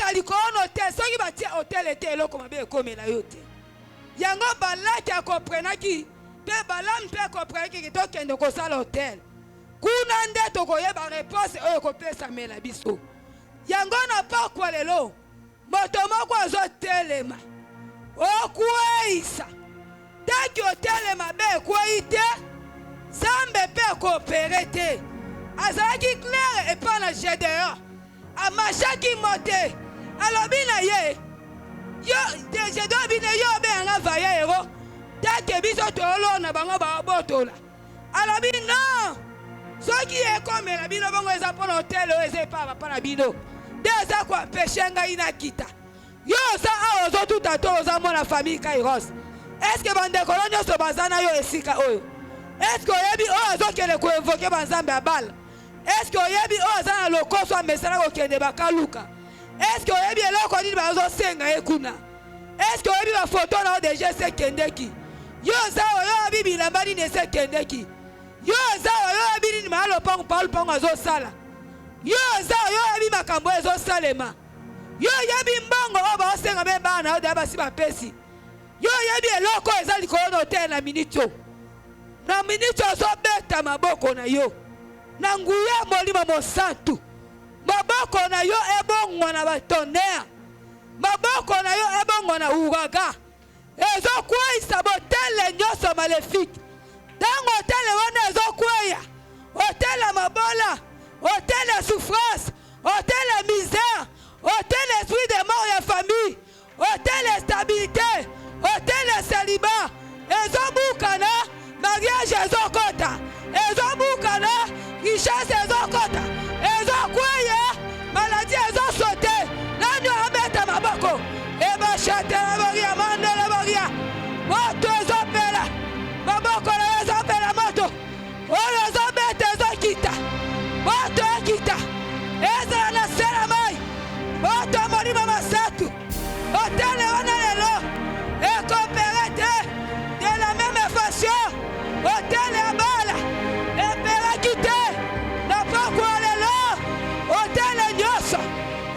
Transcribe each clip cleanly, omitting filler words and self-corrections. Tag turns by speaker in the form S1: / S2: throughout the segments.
S1: ozali koona hotel soki batie hotel ete eloko mabe ekomela yo te yango Balaki akoprenaki mpe Balamu mpe akoprenaki ke tokende kosala hotel kuna nde tokoyeba réponse oyo ekopesamela biso yango na pakwa lelo moto moko azotelema okweyisa taki otelema be ekweyi te Nzambe mpe akoopere te azalaki claire epai na Gédéon amashaki mote alobi na ye Gédéon bine yo obeyanga vaya ero take biso toolona bango baobotola alobi non soki ekomela bino bongo eza mpo na hotel oyo eza epai bapa na bino nde eza koapeshe ngai nakita yo oza awa ozotuta to oza mwana famille Kairos eske bandekolo nyonso baza na yo esika oyo eske oyebi oyo azokende koevoke banzambe ya bala eske oyebi oyo aza na lokoso ya mesala kokende bakaluka eske oyebi eloko nini bazosenga ye kuna eske oyebi bafoto na yo deja esekendeki yo oza oyo oyebi bilamba nini esekendeki yo oza oyo oyebi nini mayalopango palupango azosala yo oza oyo oyebi makambo ezosalema yo oyebi mbongo oyo baosenga mpe bana na yo deya basi bapesi yo oyebi eloko eza likolo na hotel na minitio ozobeta maboko na yo na nguya molimo mosantu maboko na yo ebongwa na batonnerre maboko na yo ebongwa na uraga ezokweyisa botele nyonso maléfique ntango hotele wana ezokweya hotel ya mabola hotel ya souffrance hotel ya misère hotel esprit de mort ya famille hotel ya stabilité hotel ya célibat ezobukana mariage ezokota ezobukana richesse ezokota ezokweya maladie ezosote nani abeta maboko ebashatela baria mandela baria moto ezopela maboko na ezopela moto oyo ezobeta ezokita moto ekita ezala na sela mai moto molimo masatu hotele wana lelo ekopere te de la même façon hotel ya bala eperaki te na pokwa lelo hotel nyonso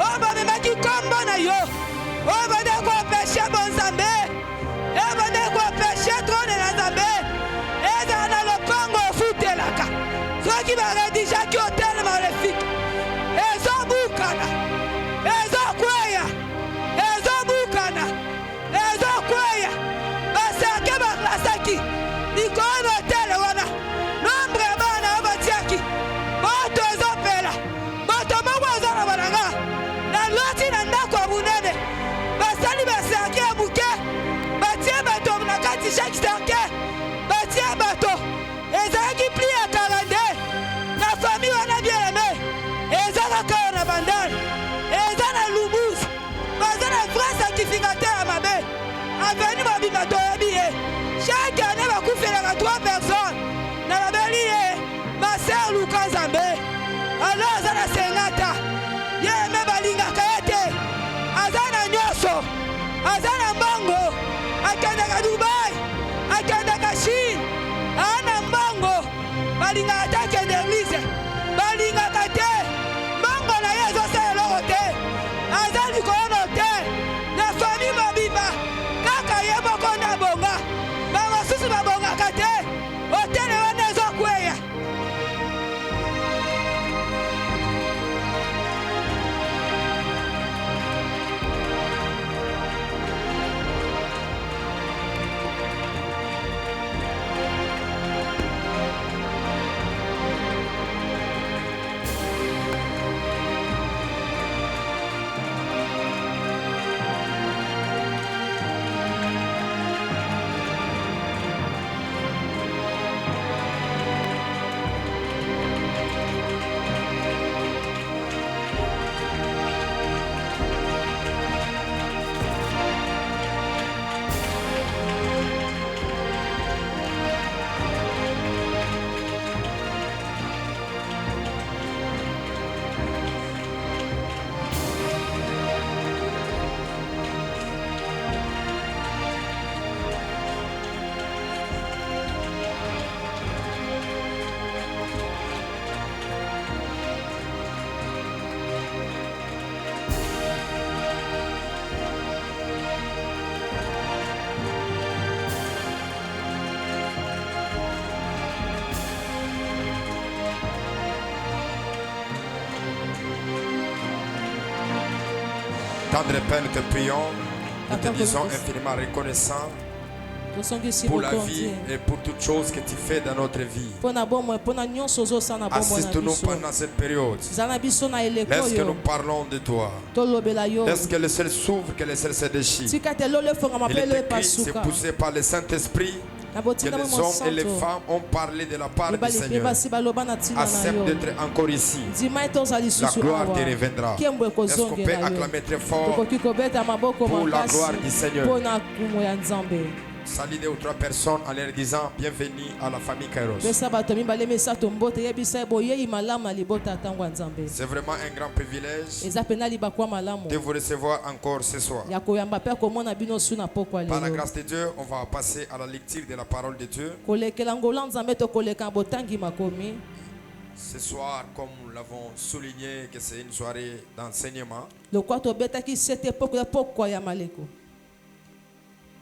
S1: oyo bamemaki kombo na yo oyo bande kopeshe bonzambe oyo bande kopeshe trone na nzambe ezala na lopango ofutelaka soki baredijaki hotel maléfique ezobukana ezokweya ezobukana ezokweya basake baklasaki likolo na hotel wana nombre ya bana oyo batiaki moto ezopela moto moko aza na bananga na loti na ndako ya monene basali basake ya moke batie bato na kati chaque cercle batie bato ezalaki pli ya 42 na famille wana bien aimé eza kaka na bandale eza na lumbuzi baza na vrai sacrificateur ya mabe aveni babima toyebi ye chaque année bakufelaka 3 personnes na babeli ye baser luka nzambe alo aza na sengata ye eme balingaka ye te aza na nyonso aza na mbongo akendaka Dubai akendaka Chine aa na mbongo balingaka te akende eglise balingaka te mbongo na ye ezosala eloko te aza likolo na hotel na famille mobimba kaka ye moko nde abonga bamosusu babongaka te hotel wana ezokweya
S2: Tendre Père, nous te prions, nous te disons infiniment reconnaissants pour la vie et pour toutes choses que tu fais dans notre vie. Assiste-nous pendant cette période. Laisse que nous parlons de toi. Laisse que le ciel s'ouvre, que le ciel se déchire. Il est écrit, c'est poussé par le Saint-Esprit, que les hommes et les femmes ont parlé de la part du Seigneur. Accepte d'être encore ici. La gloire te reviendra. Est-ce qu'on peut acclamer très fort pour la gloire du Seigneur? Salut 2 ou 3 personnes en leur disant bienvenue à la famille Kairos. C'est vraiment un grand privilège de vous recevoir encore ce soir. Par la grâce de Dieu, on va passer à la lecture de la parole de Dieu. Ce soir, comme nous l'avons souligné, que c'est une soirée d'enseignement.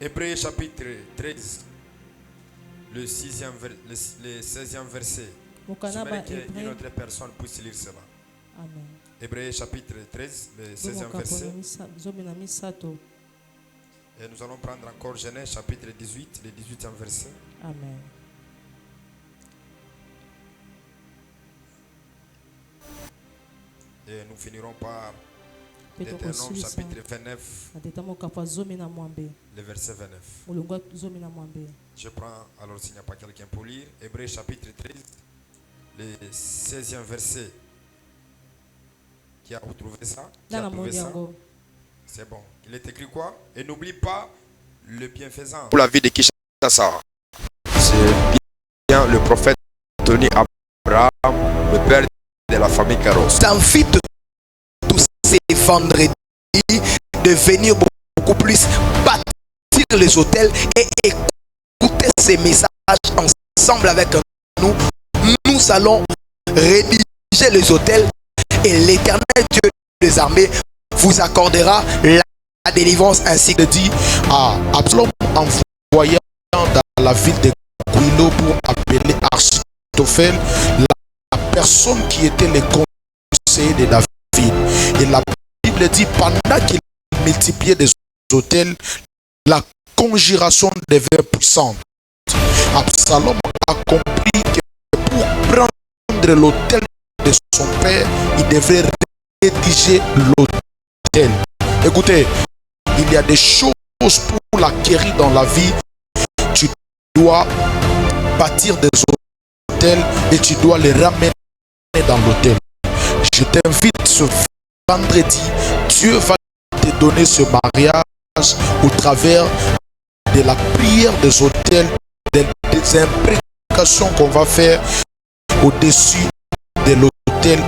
S2: Hébreux chapitre 13, le 16e verset. J'aimerais qu'une autre personne puisse lire cela.
S3: Amen.
S2: Hébreux chapitre 13, le 16e verset. Et nous allons prendre encore Genèse chapitre 18, le 18e verset.
S3: Amen.
S2: Et nous finirons par Deutéronome chapitre 29, le verset 29. Je prends, alors s'il n'y a pas quelqu'un pour lire, Hébreux chapitre 13, le 16e verset. Qui a retrouvé ça? C'est bon. Il est écrit quoi? Et n'oublie pas le bienfaisant. Pour la vie de Kinshasa, c'est bien le prophète Tony Abraham, le père de la famille Kairos.
S4: T'invite tous ces vendredis de venir beaucoup plus bâtir les hôtels et écouter ces messages ensemble avec nous. Nous allons rédiger les hôtels et l'Éternel Dieu des armées vous accordera la délivrance, ainsi que dit à Absalom, envoyant dans la ville de Guilo pour appeler Achitophel, la personne qui était le conseiller de David. Et la Bible dit, pendant qu'il multipliait des hôtels, la conjuration devait puissante. Absalom a compris que pour prendre l'autel de son père, il devait rédiger l'autel. Écoutez, il y a des choses pour l'acquérir dans la vie. Tu dois bâtir des hôtels et tu dois les ramener dans l'hôtel. Je t'invite ce vendredi, Dieu va te donner ce mariage au travers de la prière des hôtels, des imprécations qu'on va faire au-dessus de l'hôtel.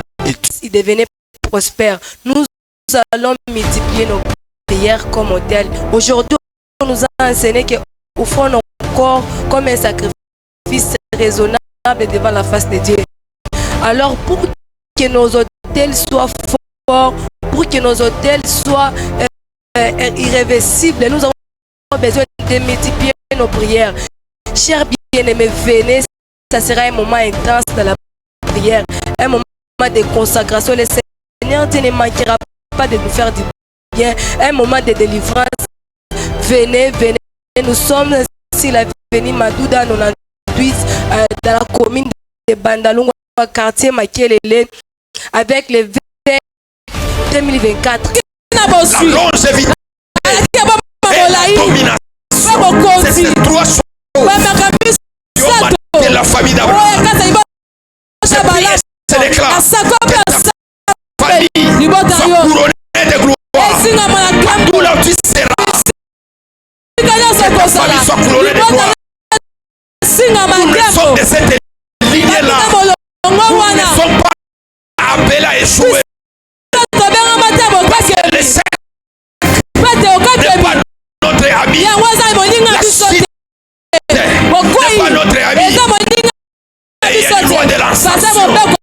S5: Il devenait prospère. Nous allons multiplier nos prières comme hôtel. Aujourd'hui, on nous a enseigné que offrons nos corps comme un sacrifice raisonnable devant la face de Dieu. Alors, pour que nos hôtels soient forts, pour que nos hôtels soient irréversibles, nous avons besoin de multiplier nos prières. Chers bien-aimés, venez, ça sera un moment intense dans la prière, un moment de consacration. Le Seigneur ne manquera pas de nous faire du bien, un moment de délivrance. Venez, venez, nous sommes ici la Avenue Madouda 98 dans la commune de Bandalungwa, quartier Makelele, avec le V 2024.
S2: La longévité et la domination, c'est ces trois choses qui ont marqué la famille d'Abraham. C'est prier, c'est l'éclat. Famille soit couronnée de gloire. Tout là où tu seras, que ta famille soit couronnée de gloire. Nous ne sommes de cette lignée-là. Nous ne sommes pas appelés à échouer. Parce que le cercle n'est pas notre ami. La cité n'est pas notre ami. Et il y a une loi de l'ascension.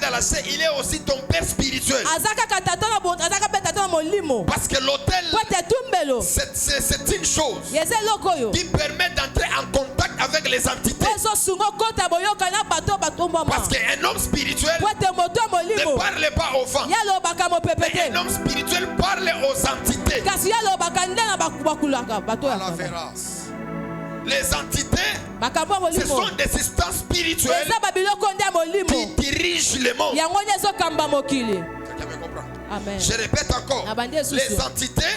S2: dans la chair, il est aussi ton père spirituel. Parce que l'autel, c'est une chose qui permet d'entrer en contact avec les entités. Parce qu'un homme spirituel ne parle pas aux vents. Mais un homme spirituel parle aux entités. Les entités, ce sont des instances spirituelles qui dirigent le monde.
S1: Amen.
S2: Je répète encore, les entités,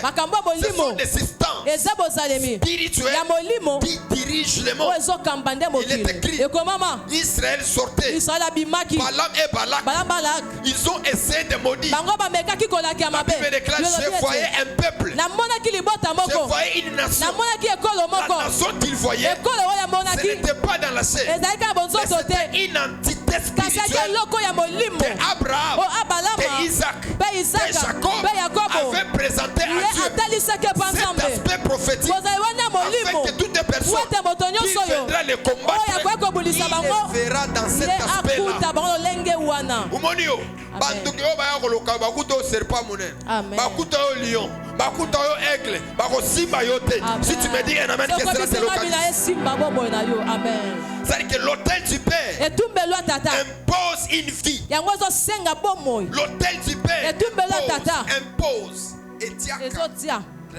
S2: ce sont des instances spirituelles qui dirigent le monde. Il est écrit, Israël sortait, Balaam et Balak, ils ont essayé de maudire. La Bible déclare, je voyais un peuple, je voyais une nation. La nation qu'il voyait, ce n'était pas dans la chair, mais c'était une entité spirituelle que Abraham, que Isaac, que Jacob avait présenté à Dieu. Cet aspect prophétique, afin que toutes les personnes qui viendront les combattre, il les verra dans cet aspect-là. Umonio, bantuki o baya koloka bakuta o serpent monene, bakuta o lion, bakuta o aigle, bakosimba yo te. Si tu me dis un amen, qu'est-ce que c'est localisé? C'est-à-dire que l'autel du Père impose une vie. L'autel du Père impose. Et très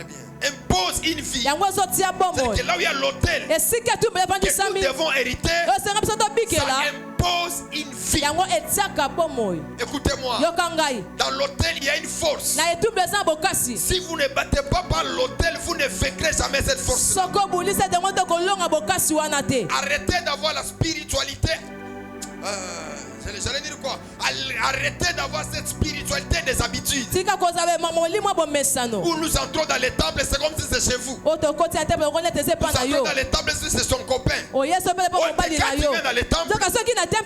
S2: bien. Impose une vie. C'est-à-dire que là où il y a l'autel que nous devons hériter, ça impose une vie. Écoutez-moi, dans l'autel il y a une force. Si vous ne battez pas par l'autel, vous ne vaincrez jamais cette force. Arrêtez d'avoir la spiritualité. J'allais dire quoi? Arrêtez d'avoir cette spiritualité des habitudes. Où nous entrons dans les temples, c'est comme si c'est chez vous. Vous entrez dans les temples, c'est son copain. Quand tu viens dans les temples,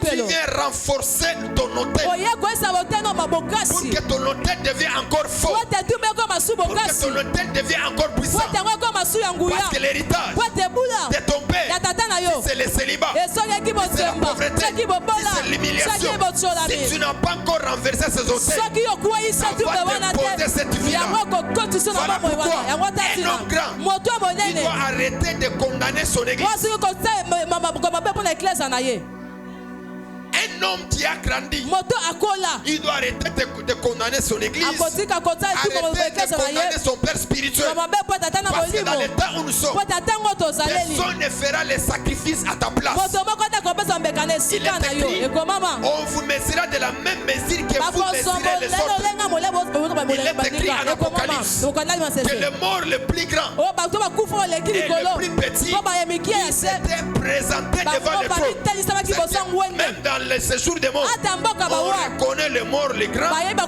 S2: tu viens renforcer ton autel. Pour que ton autel devienne encore fort. Pour que ton autel devienne encore puissant. Parce que l'héritage de ton père, c'est le célibat, c'est la pauvreté, c'est l'humiliation. Si tu n'as pas encore renversé ces hôtels, ça va t'imposer cette vie-là. Voilà pourquoi un homme grand, il doit arrêter de condamner son église. Un homme qui a grandi, il doit arrêter de condamner son église, arrêter de condamner son père spirituel. Parce que dans le temps où nous sommes, personne ne fera les sacrifices à ta place. Il est écrit, on vous mesurera de la même mesure que vous mesurez les autres. Il est écrit en Apocalypse que le mort le plus grand et le plus petit, il s'était présenté devant le trône. Même dans le séjour des morts, on reconnaît le mort, le grand, et on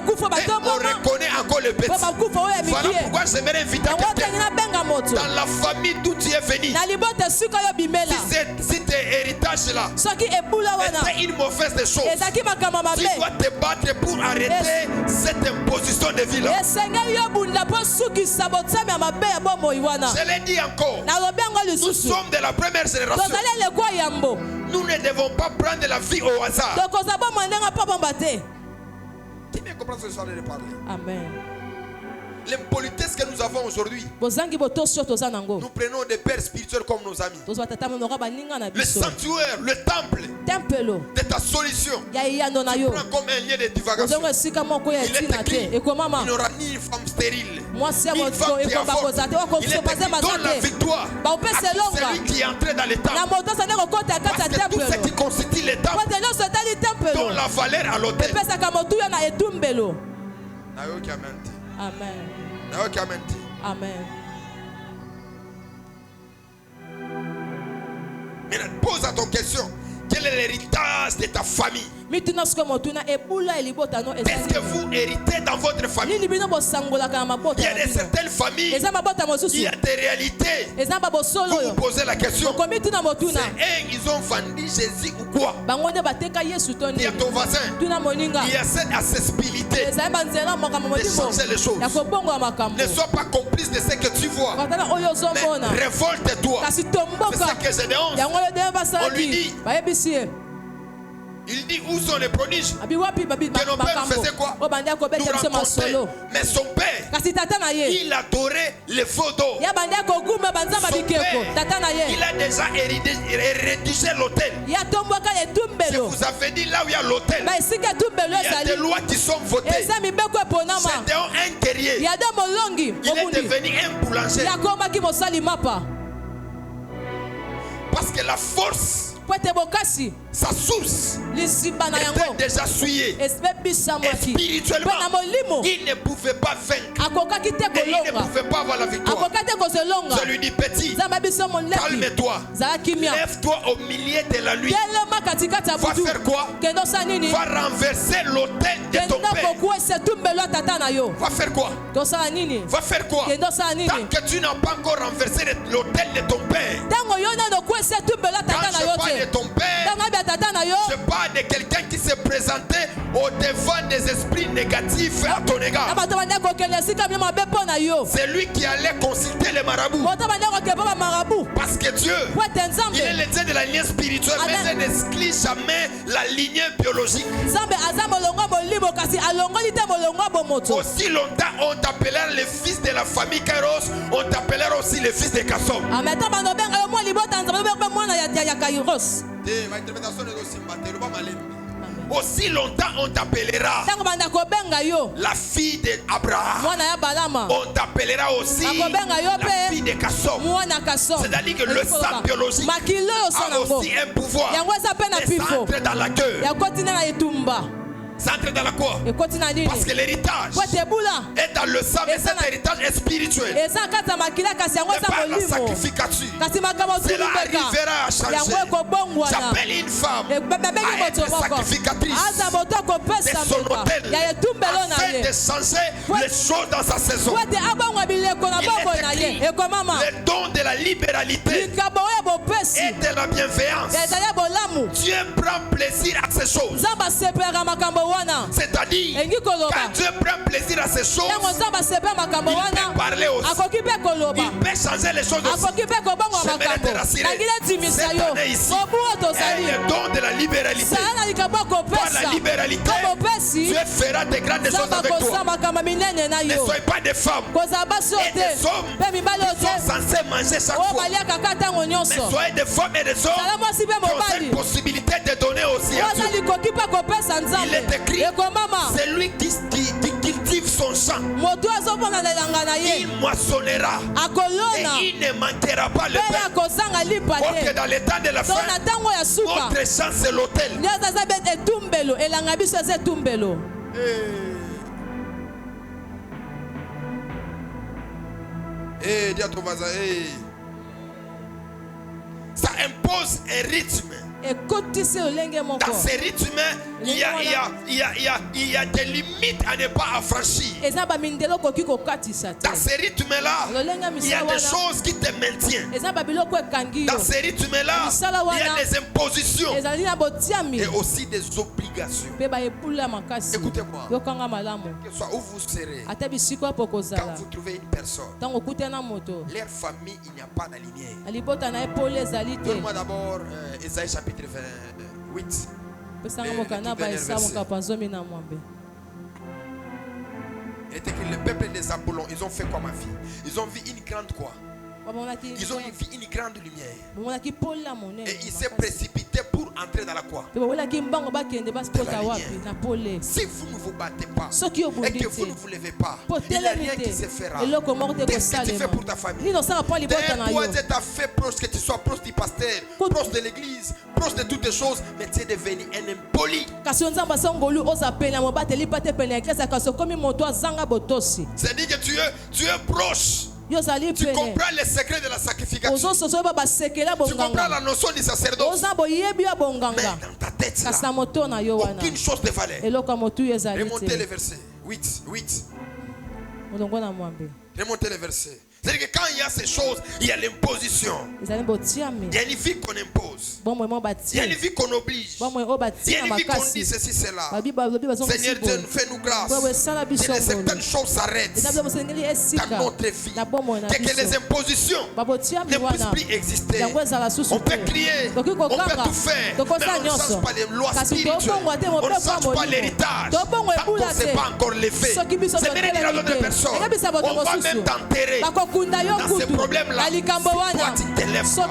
S2: reconnaît encore le petit. Voilà pourquoi j'aimerais inviter quelqu'un dans la famille d'où tu es venu. Si tes héritages là étaient une mauvaise chose, tu dois te battre pour arrêter cette imposition de vie là. Je l'ai dit encore, nous sommes de la première génération. Nous ne devons pas prendre la vie au hasard. Qui me comprend ce soir de parler? Amen. L'impolitesse que nous avons aujourd'hui, nous prenons des pères spirituels comme nos amis. Le sanctuaire, le temple de ta solution, tu prends comme un lieu de divagation. Il est écrit, il n'aura ni une femme stérile, ni une femme qui a forte. Il est écrit, donne la victoire à celui qui est entré dans le temple. Parce que tout ce qui constitue le temple donne la valeur à l'autel. Amen. Amen. Maintenant, pose à ton question. Quel est l'héritage de ta famille? Qu'est-ce que vous héritez dans votre famille? Il y a de certaines familles, il y a des réalités. Vous vous posez la question, c'est ils ont vendu Jésus ou quoi? Il y a ton voisin, il y a cette accessibilité de changer les choses. Ne sois pas complice de ce que tu vois, mais révolte-toi. C'est ce que je dénonce. On lui dit, Il dit où sont les prodiges que nos pères faisaient quoi? Nous racontaient. Mais son père, il adorait les photos. Son père, il a déjà rédigé l'autel. Je vous avais dit là où il y a l'autel, il y a des lois qui sont votées. C'était un guerrier. Il est devenu un boulanger. Parce que la force, sa source était déjà souillée. Et spirituellement, il ne pouvait pas vaincre. Et il ne pouvait pas avoir la victoire. Je lui dis, petit, calme-toi. Lève-toi au milieu de la nuit. Va faire quoi? Va renverser l'autel de ton père. Va faire quoi? Va faire quoi? Tant que tu n'as pas encore renversé l'autel de ton père. Quand je parle de ton père, je parle de quelqu'un qui s'est présenté au devant des esprits négatifs à ton égard. C'est lui qui allait consulter les marabouts. Parce que Dieu, il est le Dieu de la lignée spirituelle, mais il n'exclut jamais la lignée biologique. Aussi longtemps on t'appellera les fils de la famille Kairos, on t'appellera aussi les fils de Kassom. Aussi longtemps on t'appellera la fille d'Abraham, on t'appellera aussi la fille de Kassom. C'est-à-dire que le sang biologique a aussi un pouvoir et ça entre dans la gueule. Ça entre dans la quoi? Parce que l'héritage est dans le sang, mais cet héritage est spirituel. Et par la sacrificature, cela arrivera à changer. J'appelle une femme à être sacrificatrice de son hôtel afin de changer les choses dans sa saison. Il est écrit, le don de la libéralité et de la bienveillance. Dieu prend plaisir à ces choses. C'est-à-dire, quand Dieu prend plaisir à ces choses, il peut parler aussi. Il peut changer les choses aussi. Je me déracinerai. Cette année ici est le don de la libéralité. Par la libéralité, Dieu fera de grandes choses avec toi. Ne soyez pas des femmes et des hommes qui sont censés manger chaque fois. Mais soyez des femmes et des hommes qui ont cette possibilité de donner aussi à Dieu. Il est écrit, c'est lui qui cultive son champ. Il moissonnera et il ne manquera pas le pain. Ok, dans le temps de la fin, notre champ c'est l'autel. Dis à ton voisin, ça impose un rythme. Dans ces rythmes, il y a des limites à ne pas affranchir. Dans ces rythmes-là, il y a des choses qui te maintiennent. Dans ces rythmes-là, il y a des impositions et aussi des obligations. Écoutez-moi, que soit où vous serez, quand vous trouvez une personne, leur famille, il n'y a pas d'alignée. Donne-moi d'abord Esaïe chapitre 28. Le peuple des Apollons, ils ont fait quoi, ma fille? Ils ont vu une grande quoi? Ils ont vu une grande lumière. Et il s'est précipité pour entrer dans la quoi? Si vous ne vous battez pas et que vous ne vous levez pas, il n'y a rien qui se fera. Qu'est-ce que tu fais pour ta famille? Tu dois être fait proche, que tu sois proche du pasteur, proche de l'église, proche de toutes les choses, mais tu es devenu un impoli. C'est-à-dire que tu es proche. Tu comprends les secrets de la sacrification. Tu comprends la notion du sacerdoce. Mais dans ta tête, là, aucune chose de valeur. Remontez le verset 8. Remontez le verset. C'est-à-dire que quand il y a ces choses, il y a l'imposition. Il y a une vie qu'on impose. Il y a une vie qu'on oblige. Il y a une vie qu'on dit ceci, cela. Seigneur Dieu, fais-nous grâce. Que certaines choses s'arrêtent dans notre vie. Que les impositions ne puissent plus exister. On peut crier, on peut tout faire, mais on ne change pas les lois spirituelles. On ne change pas l'héritage. Tant qu'on ne sait pas encore les faits. C'est bien dire à d'autres personnes, on va même t'enterrer. Dans ces problèmes-là, si toi tu t'élèves pas,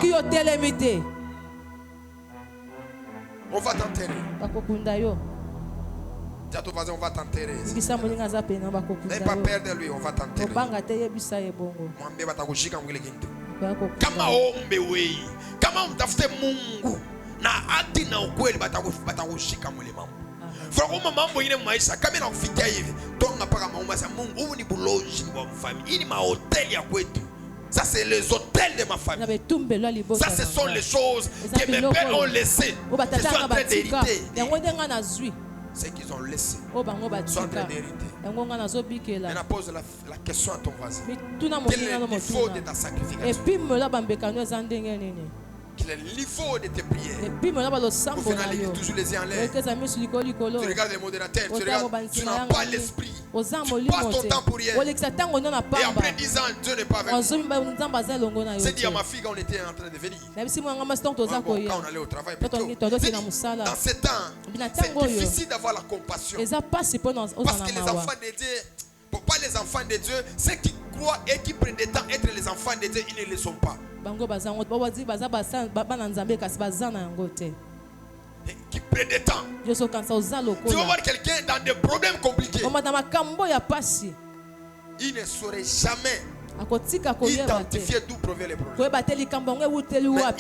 S2: on va t'enterrer. Dis à ton voisin, on va t'enterrer. N'aie pas peur de lui, on va t'enterrer. Kama ombe wei, kama mtafute Mungu na hadi na ukweli batakushika mwile mambo. Frako mambo ine maisha kama na kufikia hivi. Tonga paka maomba sa Mungu, huu ni buloji wa mfamili. Hii ni mahoteli ya kwetu. Ça c'est les hôtels de ma famille. Ça ce sont les choses que mes pères ont laissées. Je suis en train d'hériter. C'est qu'ils ont laissé. Ils sont en train d'hériter. Maintenant pose la question à ton voisin. Quel est le niveau de ta sacrification? Quel est le niveau de tes prières? Au final, il toujours les yeux en l'air. Tu regardes les modérateurs, tu n'as pas l'esprit. Tu passes ton temps pour rien. Et après 10 ans, Dieu n'est pas avec nous. C'est dit à ma fille quand on était en train de venir. Quand on allait au travail, dans ce temps, c'est difficile d'avoir la compassion. Parce que les enfants de Dieu, pas les enfants de Dieu, ceux qui croient et qui prétendent être les enfants de Dieu, ils ne le sont pas. Qui prétend. Tu vas voir quelqu'un dans des problèmes compliqués. Il ne saurait jamais identifier d'où proviennent les problèmes. Mais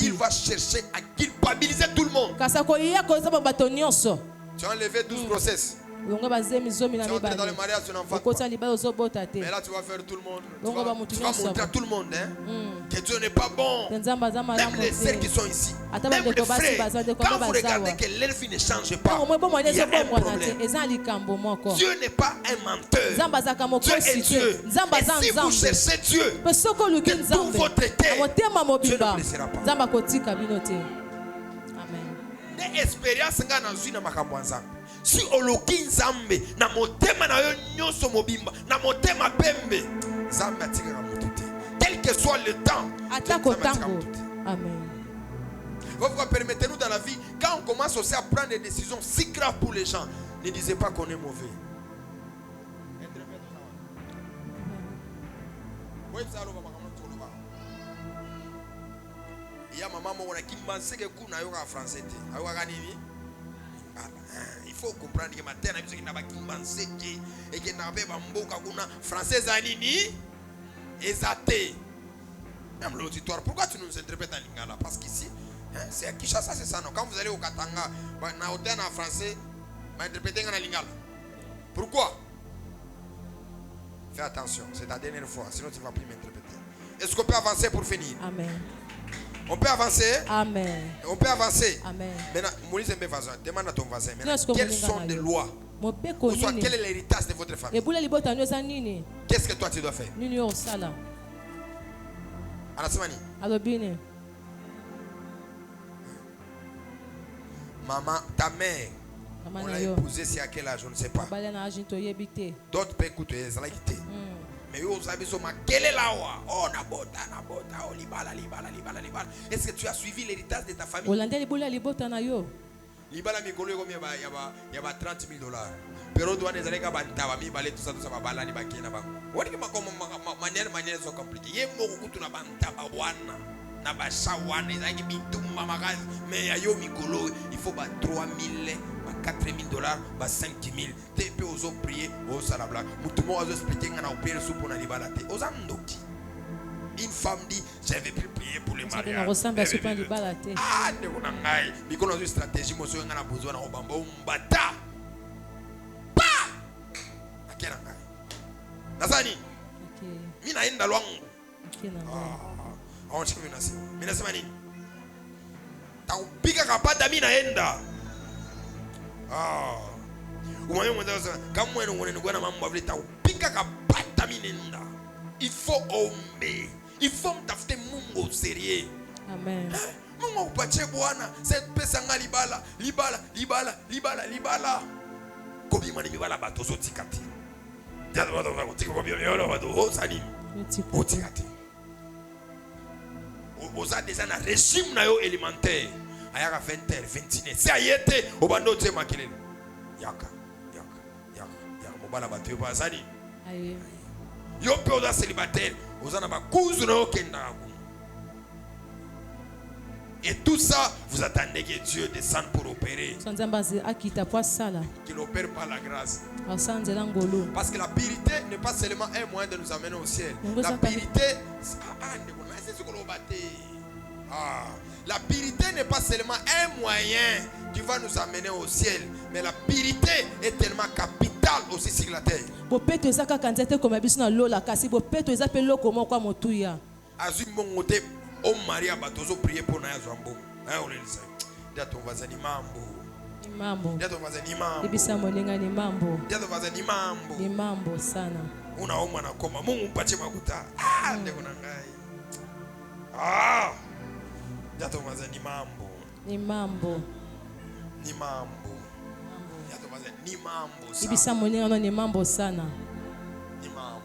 S2: il va chercher à culpabiliser tout le monde. Tu as enlevé 12 grossesses. Tu es entré dans le mariage, tu n'en vas pas. Mais là, tu vas faire tout le monde. Tu vas montrer à tout le monde que Dieu n'est pas bon. Même les sœurs qui sont ici, même les frères, quand vous regardez que leur vie ne change pas, il y a un problème. Dieu n'est pas un menteur. Dieu est Dieu. Et si vous cherchez Dieu de tout votre cœur, Dieu ne vous laissera pas. Des expériences nga na zui na makambo nzambe. Si oloki nzambe na motema na yo nyonso mobimba, na motema pembe, nzambe atikaka mutu te. Quel que soit le temps,
S5: amen.
S2: Permettez-nous dans la vie, quand on commence aussi à prendre des décisions si graves pour les gens, ne disez pas qu'on est mauvais. Il y a maman qui m'a dit que vous n'avez pas français. Il faut comprendre que ma terre n'a pas et que n'a pas français exaté. Même l'auditoire, pourquoi tu nous interprètes en lingala? Parce qu'ici, c'est à Kinshasa, c'est ça. Non? Quand vous allez au Katanga, na hôtel en français, interpréter en lingala. Pourquoi? Fais attention, c'est ta dernière fois, sinon tu ne vas plus m'interpréter. Est-ce qu'on peut avancer pour finir?
S5: Amen.
S2: On peut avancer?
S5: Amen.
S2: On peut avancer?
S5: Amen.
S2: Maintenant, Moïse aime voisin. Demande à ton voisin. Maintenant, quelles sont les lois? Ou soit quel est l'héritage de votre famille? Qu'est-ce que toi tu dois faire? Anasimani. Maman, ta mère, on l'a épousée, c'est à quel âge? On ne sait pas. D'autres peuvent écouter, ça l'a quitté. Mais vous avez dit, quel est la loi? Oh, nabota, oh, libala. Est-ce que tu as suivi l'héritage de ta famille? Libala mikolo il y a 30 000 $. Pero douane les allez kabantaba mi balé tout ça va bala ni bakina ba. Woni ma comme manière sont compliquées. Yé mo kutu na bantaba wana. Na ba shawana ezaki bitu mamagazi mais ayo mikolo il faut ba 3 000 4 000 $, ba 5 000. Te pe ozo prier o salabla. Mutumo ozo expliquer ngana opérer sous pour na libala te. Ozandoki. Une femme dit, je ne vais plus prier pour les mariages. Ah, ne vous n'engaille. Mais qu'on a une stratégie, monsieur, on a besoin d'un obamba, on bata. Pa! À quel engaille? Nazani? Mina enda luangu. Ah, on chike mina siwa. Mina sema nini? Taupika kapata mina enda. Ah. Umayo mwenda wasa. Kama mwenu mwene nugwana mambo avile taupika kapata mina enda. Il faut omber. Il faut m'tafute mungu sérieux.
S5: Amen.
S2: Mungu upache bwana. Cette pesa nga libala. Kobi mani libala bato zotikati. Diado bato bato kobi yolo bato osani. Otikati. Oza déjà na régime na yo élémentaire. Ayaka 20h, 21h. C'est ayete obando te makelele. Yaka. Mobala bato yo bazani.
S5: Aye.
S2: Yo pe oza célibataire. Oza na bakuzu na yo kenda. Et tout ça, vous attendez que Dieu descende pour opérer. Qu'il opère par la grâce. Parce que la purité n'est pas seulement un moyen de nous amener au ciel. La purité, la purité n'est pas seulement un moyen qui va nous amener au ciel. Mais la purité est tellement capitale aussi sur la terre. Oh Maria batozo prier pour na yazwambo. Na olelisa. Dia ton voisin ni mambo.
S5: Ni mambo.
S2: Dia ton voisin ni mambo.
S5: Ibisa moninga ni mambo.
S2: Dia ton voisin ni mambo.
S5: Ni mambo sana.
S2: Unaomba na koma. Mungu mpatie makuta. Ndeko na ngai. Dia ton voisin ni mambo.
S5: Ni mambo.
S2: Ni mambo. Dia ton voisin ni mambo sana.
S5: Ibisa moninga ni mambo sana.
S2: Ni mambo.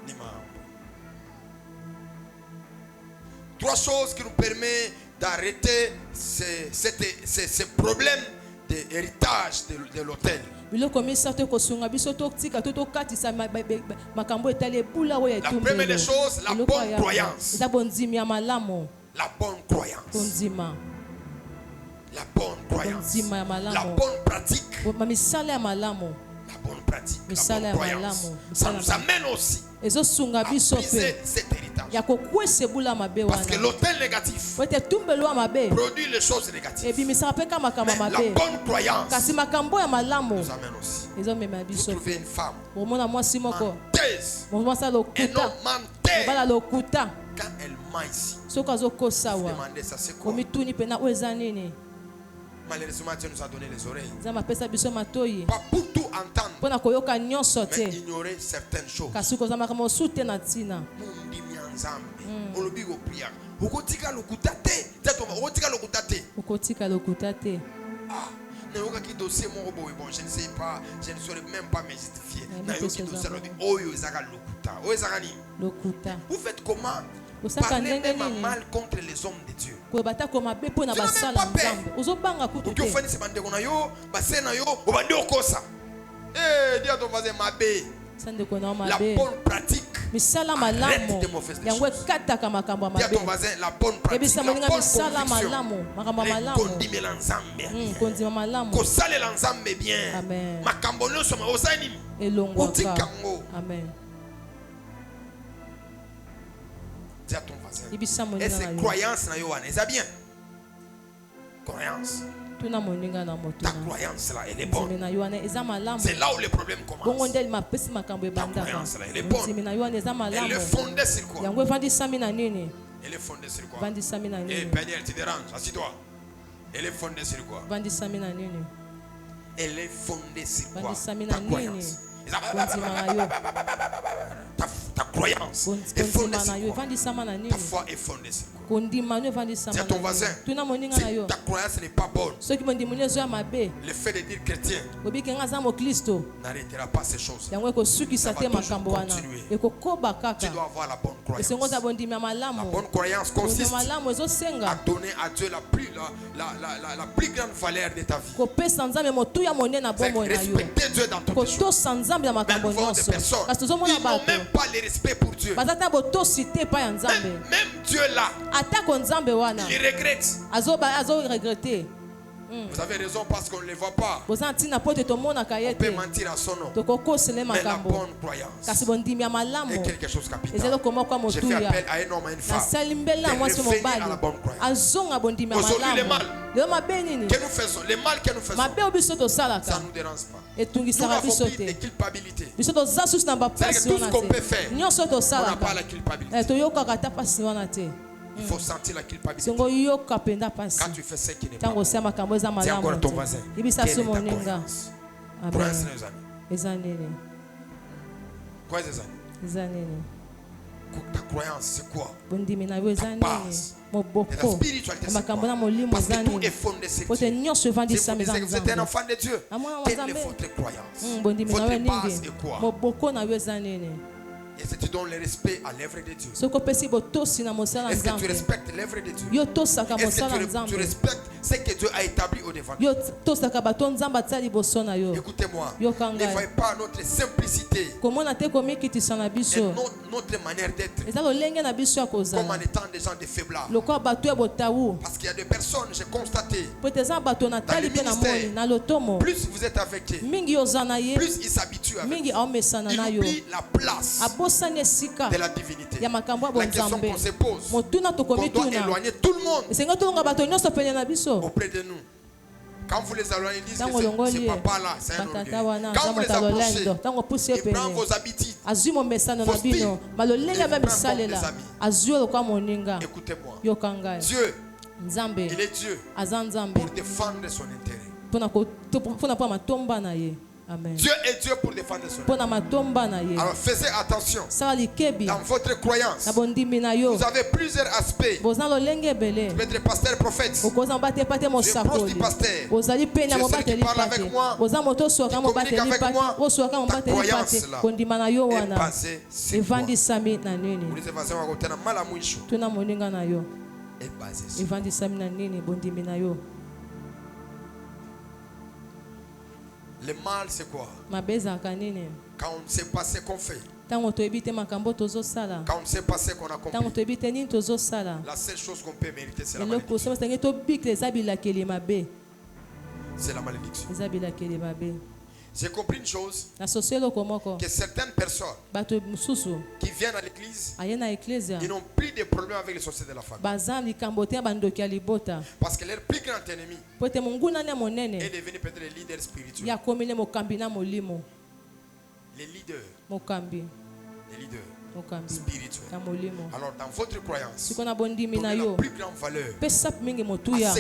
S2: Ni mambo. Trois choses qui nous permettent d'arrêter ces problèmes d'héritage de l'autel. La première des choses, la bonne croyance. La bonne croyance. La bonne croyance. La bonne pratique. La bonne pratique. La bonne croyance. Ça nous amène aussi à briser cet héritage. Parce que l'autel négatif produit les choses négatives. Mais la bonne croyance nous amène aussi. Vous trouvez une femme menteuse, un homme menteur. Quand elle ment ici, vous demandez ça c'est quoi? Malheureusement, Dieu nous a donné les oreilles. Pas pour tout entendre, mais ignorer certaines choses. Je ne sais pas, je ne saurais même pas me justifier. Vous faites comment? Parlez même mal contre les hommes de Dieu. Tu n'as même pas peur. La bonne pratique arrête de mauvaises choses. Dis à ton voisin, la bonne pratique, la bonne conviction. Amen. Dis à ton voisin. Et ces croyances, c'est bien. Croyance. Ta croyance là, elle est bonne. C'est là où les problèmes commencent. Ta croyance là, elle est bonne. Elle est fondée sur quoi? Elle est fondée sur quoi? Eh, Peniel, tu déranges, assis-toi. Elle est fondée sur quoi? Elle est fondée sur quoi? Ta croyance. Ta croyance est fondée sur quoi? Ta foi est fondée sur quoi? Dis à ton voisin, si ta croyance n'est pas bonne, le fait de dire chrétien n'arrêtera pas ces choses. Ça va toujours continuer. Tu dois avoir la bonne croyance. La bonne croyance consiste à donner à Dieu la plus grande valeur de ta vie. Respecter Dieu dans ton choses. Même voir des personnes, ils n'ont même pas le respect pour Dieu. Même Dieu là, il regrette. Vous avez raison parce qu'on ne les voit pas. On peut mentir à son nom. Mais la bonne croyance est quelque chose de capital. Je fais appel à un homme et une femme de revenir à la bonne croyance. Aujourd'hui le mal que nous faisons, le mal que nous faisons, ça ne nous dérange pas. Nous n'avons plus de culpabilité. C'est tout ce qu'on peut faire, on n'a pas la culpabilité. Il faut sentir la culpabilité. Quand tu fais ce qui n'est pas bon, dis encore à ton voisin, quelle est ta croyance? Croyance, les amis. Quoi, les amis? Ta croyance, c'est quoi?
S5: Ta
S2: base de la spiritualité, c'est quoi? Parce que tout est fondé sur Dieu. Si vous disiez que vous êtes un enfant de Dieu, quelle est votre croyance? Votre base est quoi? Et si tu donnes le respect à l'œuvre de Dieu, est-ce que tu respectes l'œuvre de Dieu? Est-ce que tu respectes ce que Dieu a établi au devant de Dieu? Écoutez-moi, ne voyez pas notre simplicité et notre manière d'être comme en étant des gens de faiblesse. Parce qu'il y a des personnes, j'ai constaté, dans le ministère, plus vous êtes avec eux, plus ils s'habituent avec vous. Ils oublient la place de la divinité. La question qu'on se pose, qu'on doit éloigner tout le monde auprès de nous. Quand vous les éloignez, ils disent que c'est papa là, c'est un orgueil. Quand vous les approchez, ils prennent vos habitudes, vos styles, et ils prennent comme des amis. Écoutez-moi, Dieu, il est Dieu pour défendre son intérêt.
S5: Amen.
S2: Dieu est Dieu pour défendre son intérêt. Alors faisez attention. Dans votre croyance, vous avez plusieurs aspects. Vous êtes pasteur, prophète. Je suis proche du pasteur. Je suis celui qui parle avec moi, qui communique avec moi. Ta croyance là est basée sur quoi? Vous dites voisin wa kotana mala mwisho est basée sur quoi? Le mal, c'est quoi? Quand on ne sait pas ce qu'on fait, quand on ne sait pas ce qu'on a accompli, la seule chose qu'on peut mériter, c'est la malédiction. C'est la malédiction. J'ai compris une chose, que certaines personnes qui viennent à l'église, ils n'ont plus de problème avec les sociétés de la famille. Parce que leur plus grand ennemi est devenu peut-être le leader spirituel. Les leaders spirituels. Alors dans votre croyance, donnez la plus grande valeur à ce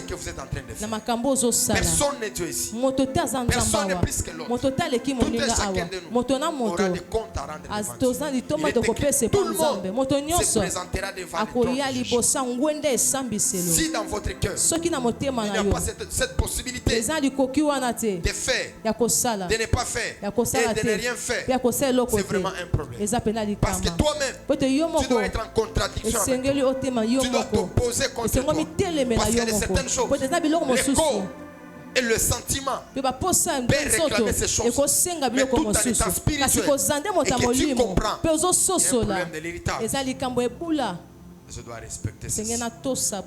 S2: que vous êtes en train de faire. Personne n'est Dieu ici. Personne n'est plus que l'autre. Tout et chacun de nous aura des comptes à rendre devant Dieu. Il est écrit, tout le monde se présentera devant le trône de Dieu. Si dans votre cœur, il n'y a pas cette possibilité de faire, de ne pas faire et de ne rien faire, c'est vraiment un problème. Parce que toi-même, tu dois être en contradiction avec toi. Tu dois t'opposer contre toi. Parce qu'il y a certaines choses, le corps et le sentiment peut réclamer ces choses. Mais tout en étant spirituel et que tu comprends, il y a un problème de l'héritage. Je dois respecter cela.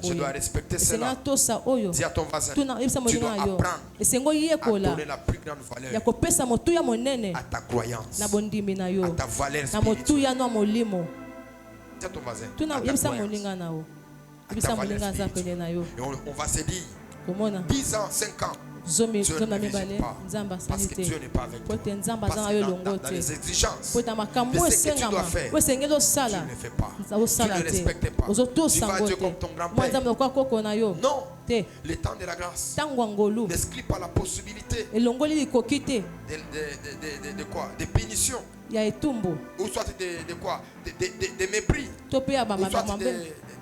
S2: Je dois respecter cela. Dis à ton voisin, tu dois apprendre à donner la plus grande valeur à ta croyance, à ta valeur spirituelle. Dis à ton voisin, à ta valeur spirituelle. Et on va se dire, 10 ans, 5 ans, Dieu ne visite pas. Parce que Dieu n'est pas avec toi. Parce que dans les exigences de ce que tu dois faire, tu ne le fais pas. Tu ne le respectes pas. Tu vas à Dieu comme ton grand-père. Non. Le temps de la grâce n'exclut pas la possibilité de quoi? De punition. Ou soit de quoi? De mépris. Ou soit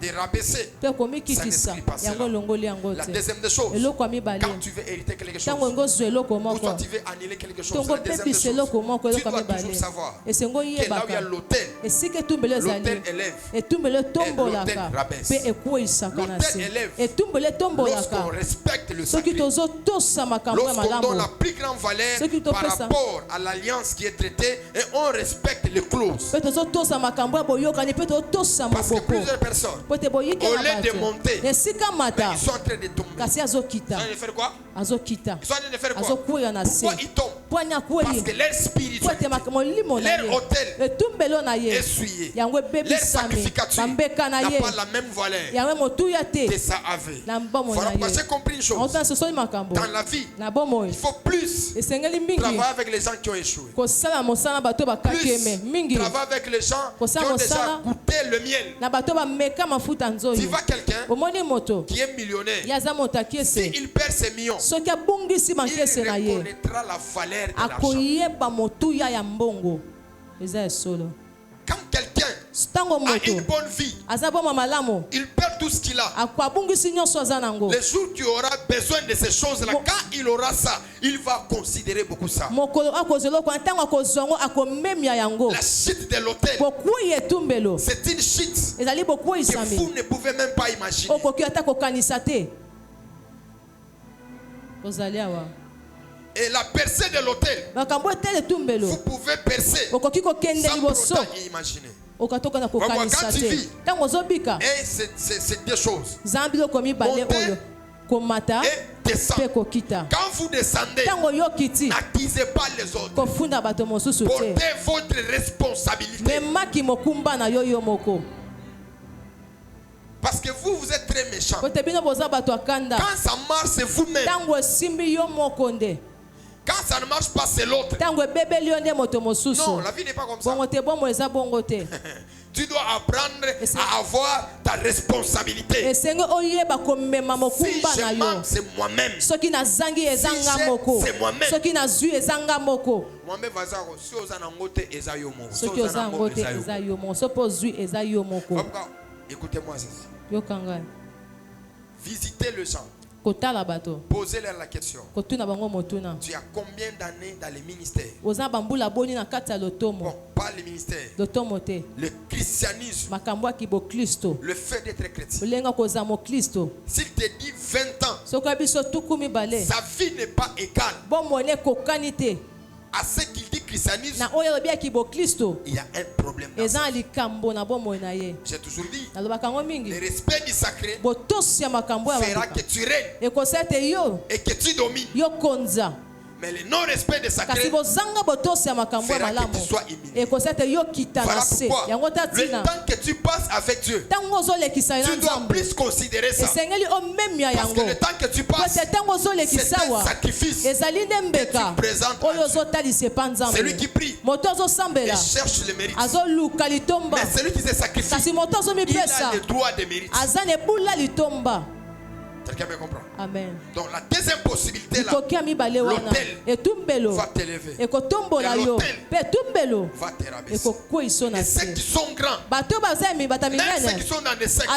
S2: de rabaisser. Ça n'exclut pas cela. La deuxième des choses, quand tu veux hériter quelque chose, ou soit tu veux annuler quelque chose, la deuxième des choses, tu dois toujours savoir que là où il y a l'autel, l'autel élève et l'autel rabaisse. L'autel élève lorsqu'on respecte le sacré, lorsqu'on donne la plus grande valeur par rapport à l'alliance qui est traitée et on respecte les clauses. Parce que plusieurs personnes, au lieu de monter, ils sont en train de tomber. Ils sont en train de faire quoi? Ils sont en train de faire quoi? Pourquoi ils tombent? Parce que leur spiritualité, leur autel est souillé. Leur sacrificature n'a pas la même valeur que ça avait. Voilà pourquoi j'ai compris une chose. Dans la vie, il faut plus travailler avec les gens qui ont échoué. Plus travailler avec les gens qui ont déjà goûté le miel. Tu vois quelqu'un qui est millionnaire, s'il perd ses millions, il reconnaîtra la valeur de l'argent.
S4: quelqu'un a une bonne vie, il perd tout ce qu'il a. Les jours où tu auras besoin de ces choses-là, quand il aura ça, il va considérer beaucoup ça. La chute de l'autel, c'est une chute que vous ne pouvez même pas imaginer. Et la percée de l'autel, vous pouvez percer sans pourtant imaginer. Quand tu vis, et c'est deux choses. Monter et descendre. Quand vous descendez, n'accusez pas les autres. Portez votre responsabilité. Parce que vous êtes très méchant. Quand ça marche, c'est vous-même. Quand ça ne marche pas, c'est l'autre. Non, la vie n'est pas comme ça. Tu dois apprendre à avoir ta responsabilité. Si je manque, c'est moi-même. Si j'ai, c'est moi-même. Moi-même, écoutez-moi ceci. Visitez le champ. Posez-leur la question. Tu as combien d'années dans le ministère? Bon, pas le ministère. Le christianisme. Le fait d'être chrétien. S'il te dit 20 ans, sa vie n'est pas égale à ce qu'il dit christianisme. Il y a un problème dans ça. J'ai toujours dit, le respect du sacré fera que tu règnes et que tu domines. Mais le non-respect des sacrés fera que tu sois humilié. Voilà pourquoi le temps que tu passes avec Dieu, tu dois plus considérer ça. Parce que le temps que tu passes, c'est un sacrifice que tu présentes à Dieu. Celui qui prie et cherche le mérite. Mais celui qui se sacrifie, il a le droit de mérite. Quelqu'un me comprend? Amen. Donc la deuxième possibilité là, l'autel va t'élever. Et l'autel va te rabaisser. Et ceux qui sont grands, même ceux qui sont dans des sectes,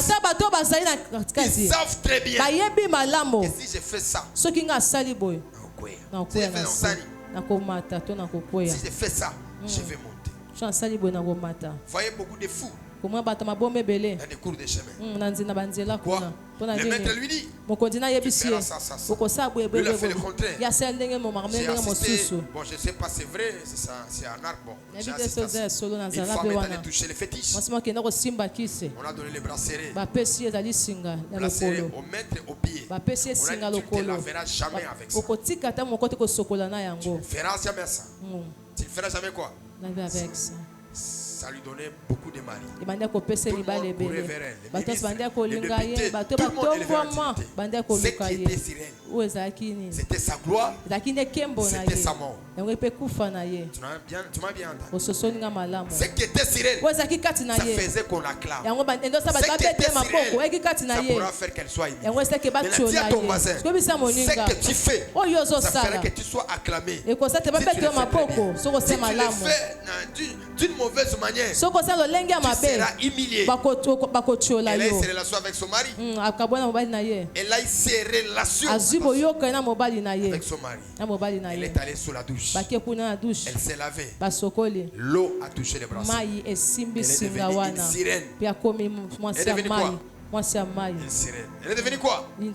S4: ils savent très bien que si je fais ça, si je fais ça, je vais monter. Voyez beaucoup de fous dans des cours de chemin. Quoi? Le maître lui dit, tu feras ça. Lui, il a fait le contraire. J'ai assisté, bon, je ne sais pas, c'est vrai, c'est un arc. Bon, j'ai assisté. Une femme est allée toucher les fétiches. On a donné les bracelets. Bracelets au maître, au pied. On a dit, tu ne te laveras jamais avec ça. Tu ne feras jamais ça. Tu ne feras jamais quoi? Ça lui donnait beaucoup de mari. Tout le monde courait vers elle. Les ministres, les députés, tout le monde élevait l'activité. Ce qui était sur elle, c'était sa gloire, c'était sa mort. Tu m'as bien entendu. Ce qui était sur elle, ça faisait qu'on l'acclame. Ce qui était sur elle, ça pourra faire qu'elle soit aimée. Maintenant, dis à ton voisin, ce que tu fais, ça fera que tu sois acclamé. Si tu le fais d'une mauvaise manière, tu seras humilié. Elle a eu ses relations avec son mari. Elle a eu ses relations avec son mari. Elle est allée sous la douche. Elle s'est lavée. L'eau a touché les bras. Elle est devenue une sirène. Elle est devenue quoi? Une sirène. Elle est devenue quoi? Une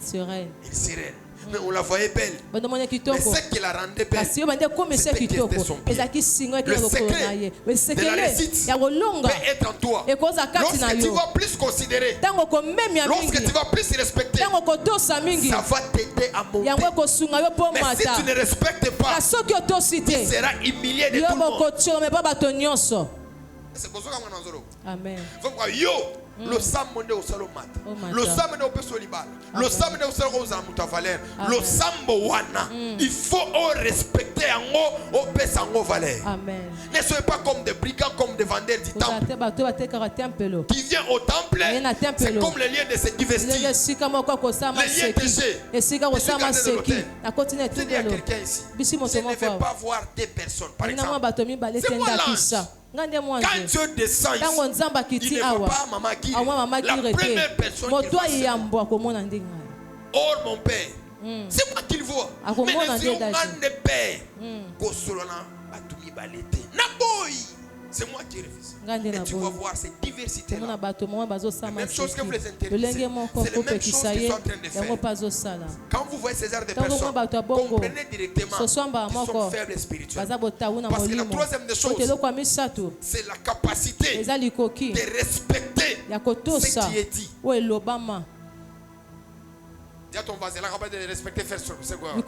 S4: sirène. Mais on la voyait belle. Mais ce qui la rendait belle, c'était qui était son pied. Le secret de la réussite peut être en toi. Lorsque tu vas plus considérer, lorsque tu vas plus respecter, ça va t'aider à monter. Mais si tu ne respectes pas, tu seras humilié de tout le monde. C'est pour ça que Amen. Le sambo de Osalomata, le sambo de Opesolibal, le sambo de Osalomata Valère, le sambo wana. Il faut respecter en haut, au Pessango Valère. Amen. Ne soyez pas comme des brigands, comme des vendeurs du temple. Qui vient au temple, c'est comme les liens de se divestir. Les liens de jeu. Je suis dis à quelqu'un ici, je ne vais pas voir des personnes. Par exemple, c'est moi l'ange.
S2: Quand Dieu descend ici, il ne voit pas maman qui la première personne qui voit. Or mon père, c'est moi qui le vois. Mais les yeux de père, c'est moi qui refuse. Et tu vas voir cette diversité là. Même chose que vous les intéressez. C'est les mêmes choses qu'ils sont en train de faire. Quand vous voyez ces genres de personnes, comprenez directement qu'ils sont faibles spirituellement. Parce que la troisième des choses, c'est la capacité de respecter ce qui est dit. Dis à ton voisin, la capacité de respecter faire c'est quoi? Il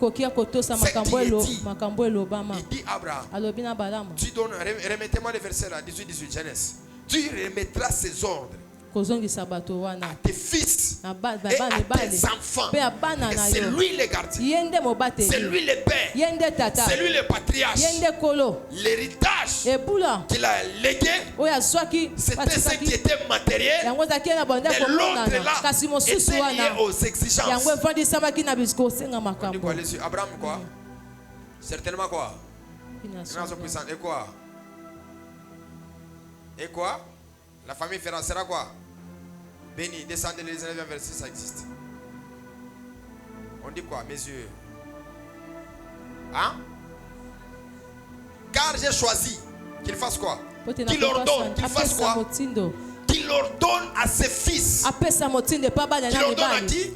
S2: dit Abraham, tu donnes, remettez-moi le verset là, 18, Genèse. Tu remettras ses ordres à tes fils et à tes enfants. Et c'est lui le gardien, c'est lui le père, c'est lui le patriarche. L'héritage qu'il a légué, c'était ce qui était matériel, et l'autre là était lié aux exigences. On dit quoi là-dessus? Abraham quoi? Certainement quoi? Et quoi? Et quoi? La famille sera quoi? Béni, descendez les 19e verset, ça existe. On dit quoi, mes yeux? Hein? Car j'ai choisi qu'il fasse quoi? Qu'il ordonne, qu'il fasse quoi? Qu'il ordonne à ses fils. Qu'il ordonne à qui?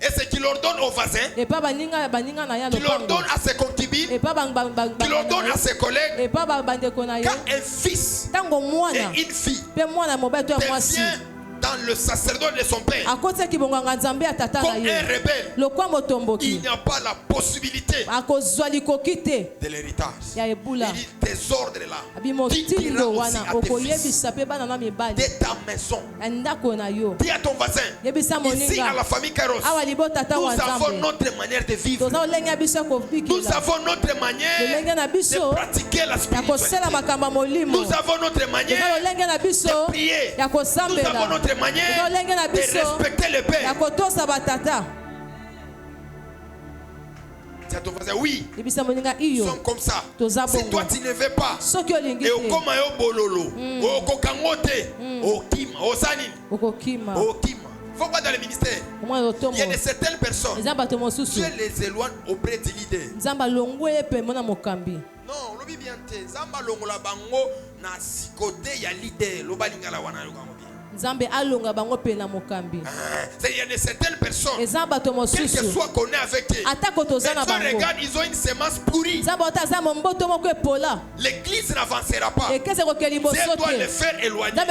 S2: Et c'est qu'il ordonne aux voisins. Qu'il ordonne à ses concubines. Qu'il ordonne à ses collègues. Quand un fils et une fille devient dans le sacerdoce de son père comme un rebelle, il n'y a pas la possibilité de l'héritage. Il dit tes ordres là, tu diras aussi à tes fils de ta maison. Dis à ton voisin, ici à la famille Kairos, nous avons notre manière de vivre. Nous avons notre manière de pratiquer la spiritualité. Nous avons notre manière de prier. Nous avons notre manière de respecter le Père. C'est ton voisin, oui. Ils sont comme ça. Si toi tu ne veux pas, et au koma yo bololo, au kokangote, au kima, au sanin, au kima. Faut pas dans le ministère. Il y a de certaines personnes, Dieu les éloigne auprès du leader. Non, lobi bien te. Zamba longola bango na sikote ya leader. Loba lingala wana yokango.
S5: Nzambe alonga bango pe na mokambi.
S2: Il y a de certaines personnes, quel que soit qu'on est avec eux, regarde, ils ont une semence pourrie. L'église n'avancera pas. Dieu doit les faire éloigner.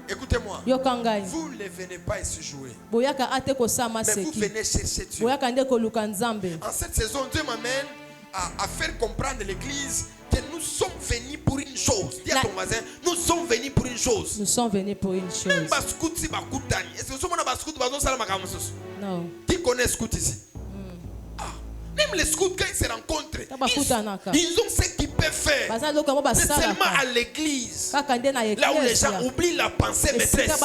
S2: Écoutez-moi, vous ne venez pas ici jouer, mais vous venez chercher Dieu. En cette saison, Dieu m'amène à faire comprendre l'église que nous sommes venus pour une chose. Dis à ton voisin, nous sommes venus pour une chose.
S5: Nous sommes venus pour une chose.
S2: Même Bascout, si Bakoutani. Est-ce que vous savez Bascout,
S5: non.
S2: Qui connaît Scout ici? Même les scouts, quand ils se rencontrent, ils ont ce qu'ils peuvent faire. C'est seulement à l'église, là où les gens oublient la pensée maîtresse,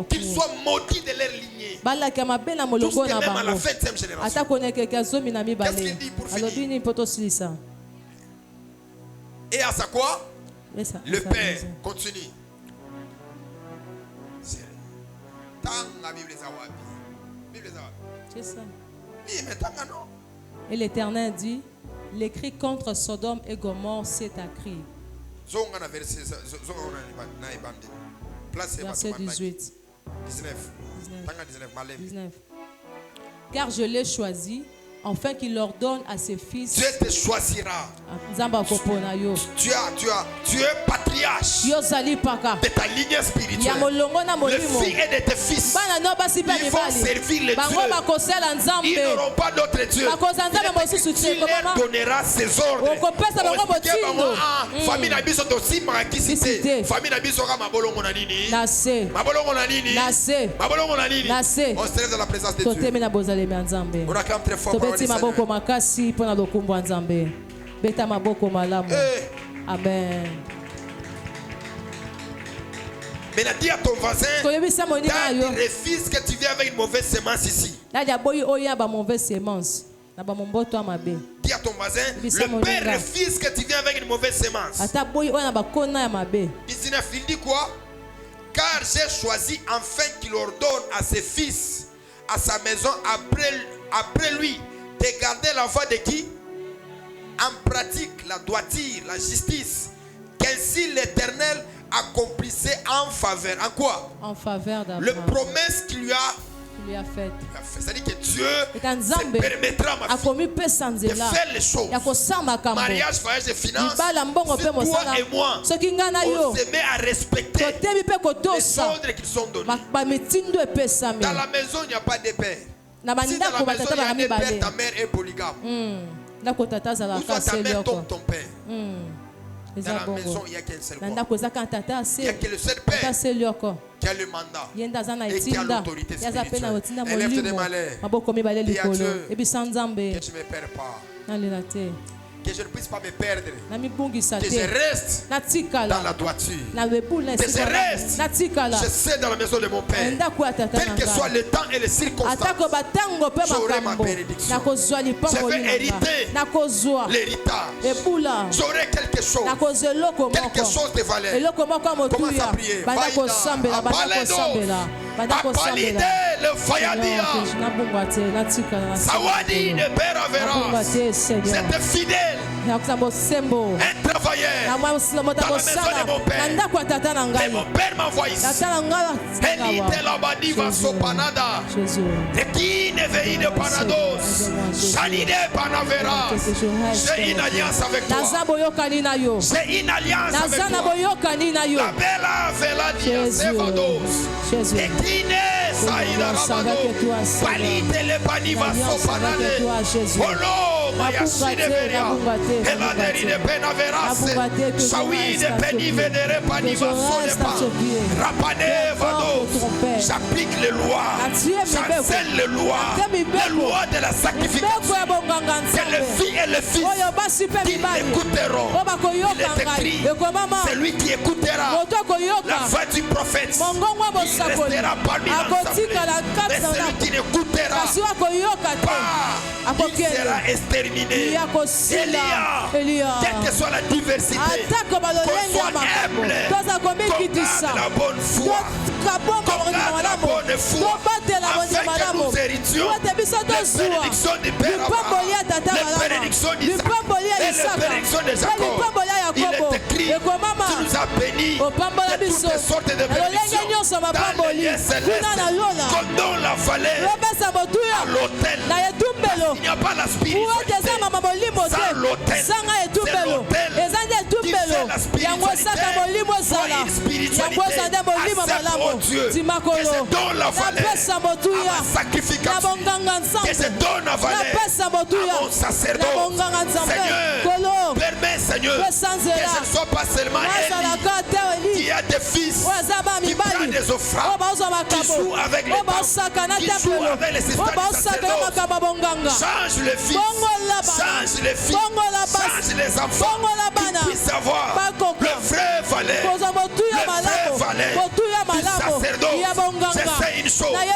S2: qu'ils soient maudits de leur lignée. Tous même à la 20e génération. Qu'est-ce qu'il dit pour finir? Et à ça quoi? Le Père continue. Tant la Bible
S5: c'est ça. Et l'Éternel dit, les cris contre Sodome et Gomorrhe s'est accru. Verset 18. 19. Car je l'ai choisi, afin qu'il ordonne à ses fils.
S2: Dieu te choisira. Tu es patriarche de ta lignée spirituelle. Les filles et de tes fils, ils vont servir les dieux. Ils n'auront pas d'autre Dieu. Tu leur donneras ses ordres. Famille Nabiso aussi marakisité. Famille Nabiso mabolongo na nini? Mabolongo na nini? On se lève dans la présence de Dieu. On acclame très fort.
S5: Beti maboko makasi pona lokumbu nzambe. Beta maboko malamu. Amen.
S2: Maintenant dis à ton voisin, tu refuses que tu viens avec une mauvaise semence ici.
S5: Là il y a boyi oya ba mauvaise semence.
S2: Dis à ton voisin, le père refuse que tu viennes avec une mauvaise sémence. Il dit quoi? Car j'ai choisi enfin qu'il ordonne à ses fils, à sa maison, après lui, de garder la voie de qui? En pratique la droiture, la justice, qu'ainsi l'Éternel accomplissait en faveur. En quoi?
S3: En faveur d'Abraham.
S2: Le promesse qu'il lui a
S3: fait.
S2: C'est-à-dire que Dieu se permettra à ma fille de faire les choses. Mariage, voyage de finances. Si toi et moi, on se met à respecter les ordres qui sont donnés. Dans la maison, il n'y a pas de père. Si dans la maison, il y a des pères, ta mère est polygame. Ou soit ta mère tombe ton père. Dans la maison, il n'y a qu'un seul père. Il n'y a que le seul père qui a le mandat et qui a l'autorité spirituelle. Élève tes mains. Dis à Dieu que tu ne me perds pas. Que je ne puisse pas me perdre. Que je reste dans la droiture. Que je reste, je sais, dans la maison de mon Père. Quel que soit le temps et les circonstances, j'aurai ma bénédiction. Je vais hériter l'héritage. J'aurai quelque chose de valeur. Commence à prier. Apalide le Fayadia. Sawadi de Beravera. C'était fidèle. Un travailleur dans la maison de mon père. Et mon père m'envoie ici. Elite la badiva sopanada. Et qui ne veille de panados. Salide panavera. J'ai une alliance avec toi. J'ai une alliance avec toi. La bella veladia sevados. Et qui ne saïda rabado. Palite le paniva sopanade. Olo mayashide veria. Eladeri de penaveras. Sawi de penivedere paniva solepa. Rapane vados. J'applique les lois. J'enseigne les lois. Les lois de la sacrification. C'est le fils et le fils qui écouteront. Il est écrit, c'est lui qui écoutera la voix du prophète. Il restera parmi l'assemblée. Mais celui qui n'écoutera pas, il sera exterminé. Elia, quelle que soit la diversité, qu'on soit humble, qu'on garde la bonne foi, afin que nous héritions les bénédictions du Père Abraham, les bénédictions d'Isaac et les bénédictions de Jacob. Il est écrit, tu nous as bénis de toutes sortes de bénédictions dans les lieux célestes, comme dans la vallée, à l'autel. Il n'y a pas la spiritualité sans l'autel. C'est l'autel qui fait la spiritualité. Pour une spiritualité accepte, oh Dieu, que je donne la valeur à ma sacrification, que je donne la valeur à mon sacerdoce. Seigneur, permets, Seigneur, que je ne sois pas seulement Élie qui a des fils, qui prend des offrandes, qui joue avec les dames, qui joue avec les sisters du sacerdoce. Change les fils, change les filles, change les enfants, qu'ils puissent avoir le vrai valeur, le vrai valeur du sacerdoce. Je sais une chose, là où il y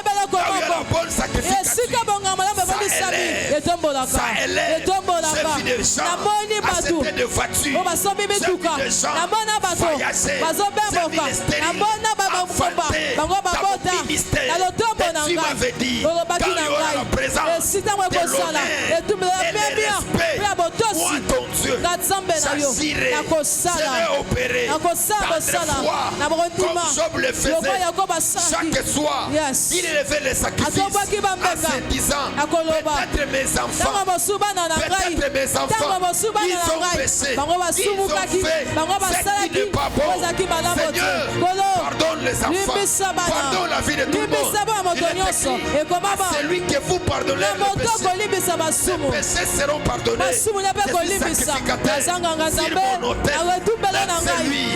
S2: a la bonne sacrification, ça élève, j'ai vu des gens acheter des voitures, j'ai vu des gens voyager, j'ai vu les stériles enfanter dans mon ministère. Mais tu m'avais dit, quand il y aura la présence de l'honneur et le respect, moi ton Dieu, j'agirai, serai opéré dans des fois, comme Job le faisait. Chaque soir, il élevait les sacrifices en se disant, peut-être mes enfants, peut-être mes enfants, ils ont péché, ils ont fait ce qui n'est pas bon. Seigneur, pardonne les enfants, pardonne la vie de tout le monde. Il est écrit, à celui que vous pardonnez le péché, ses péchés seront pardonnés. Je suis sacrificateur sur mon autel. Même celui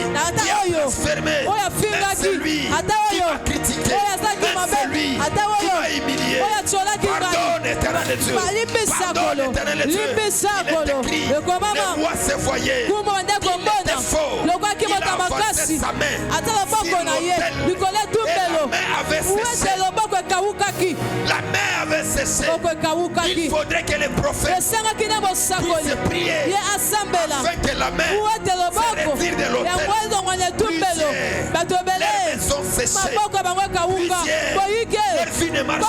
S2: qui a transformé, même celui qui m'a critiqué, même celui qui m'a humilié. Pardonne, éternel Dieu. Pardonne, éternel Dieu. Il est écrit, le roi se voyait, il était fort, il a avancé sa main sur l'autel, et la main avait séché. La mer avait cessé. Il faudrait que les prophètes puissent prier afin que la mer se retire de l'autel. Les maisons séchées. Leur vie ne marche pas.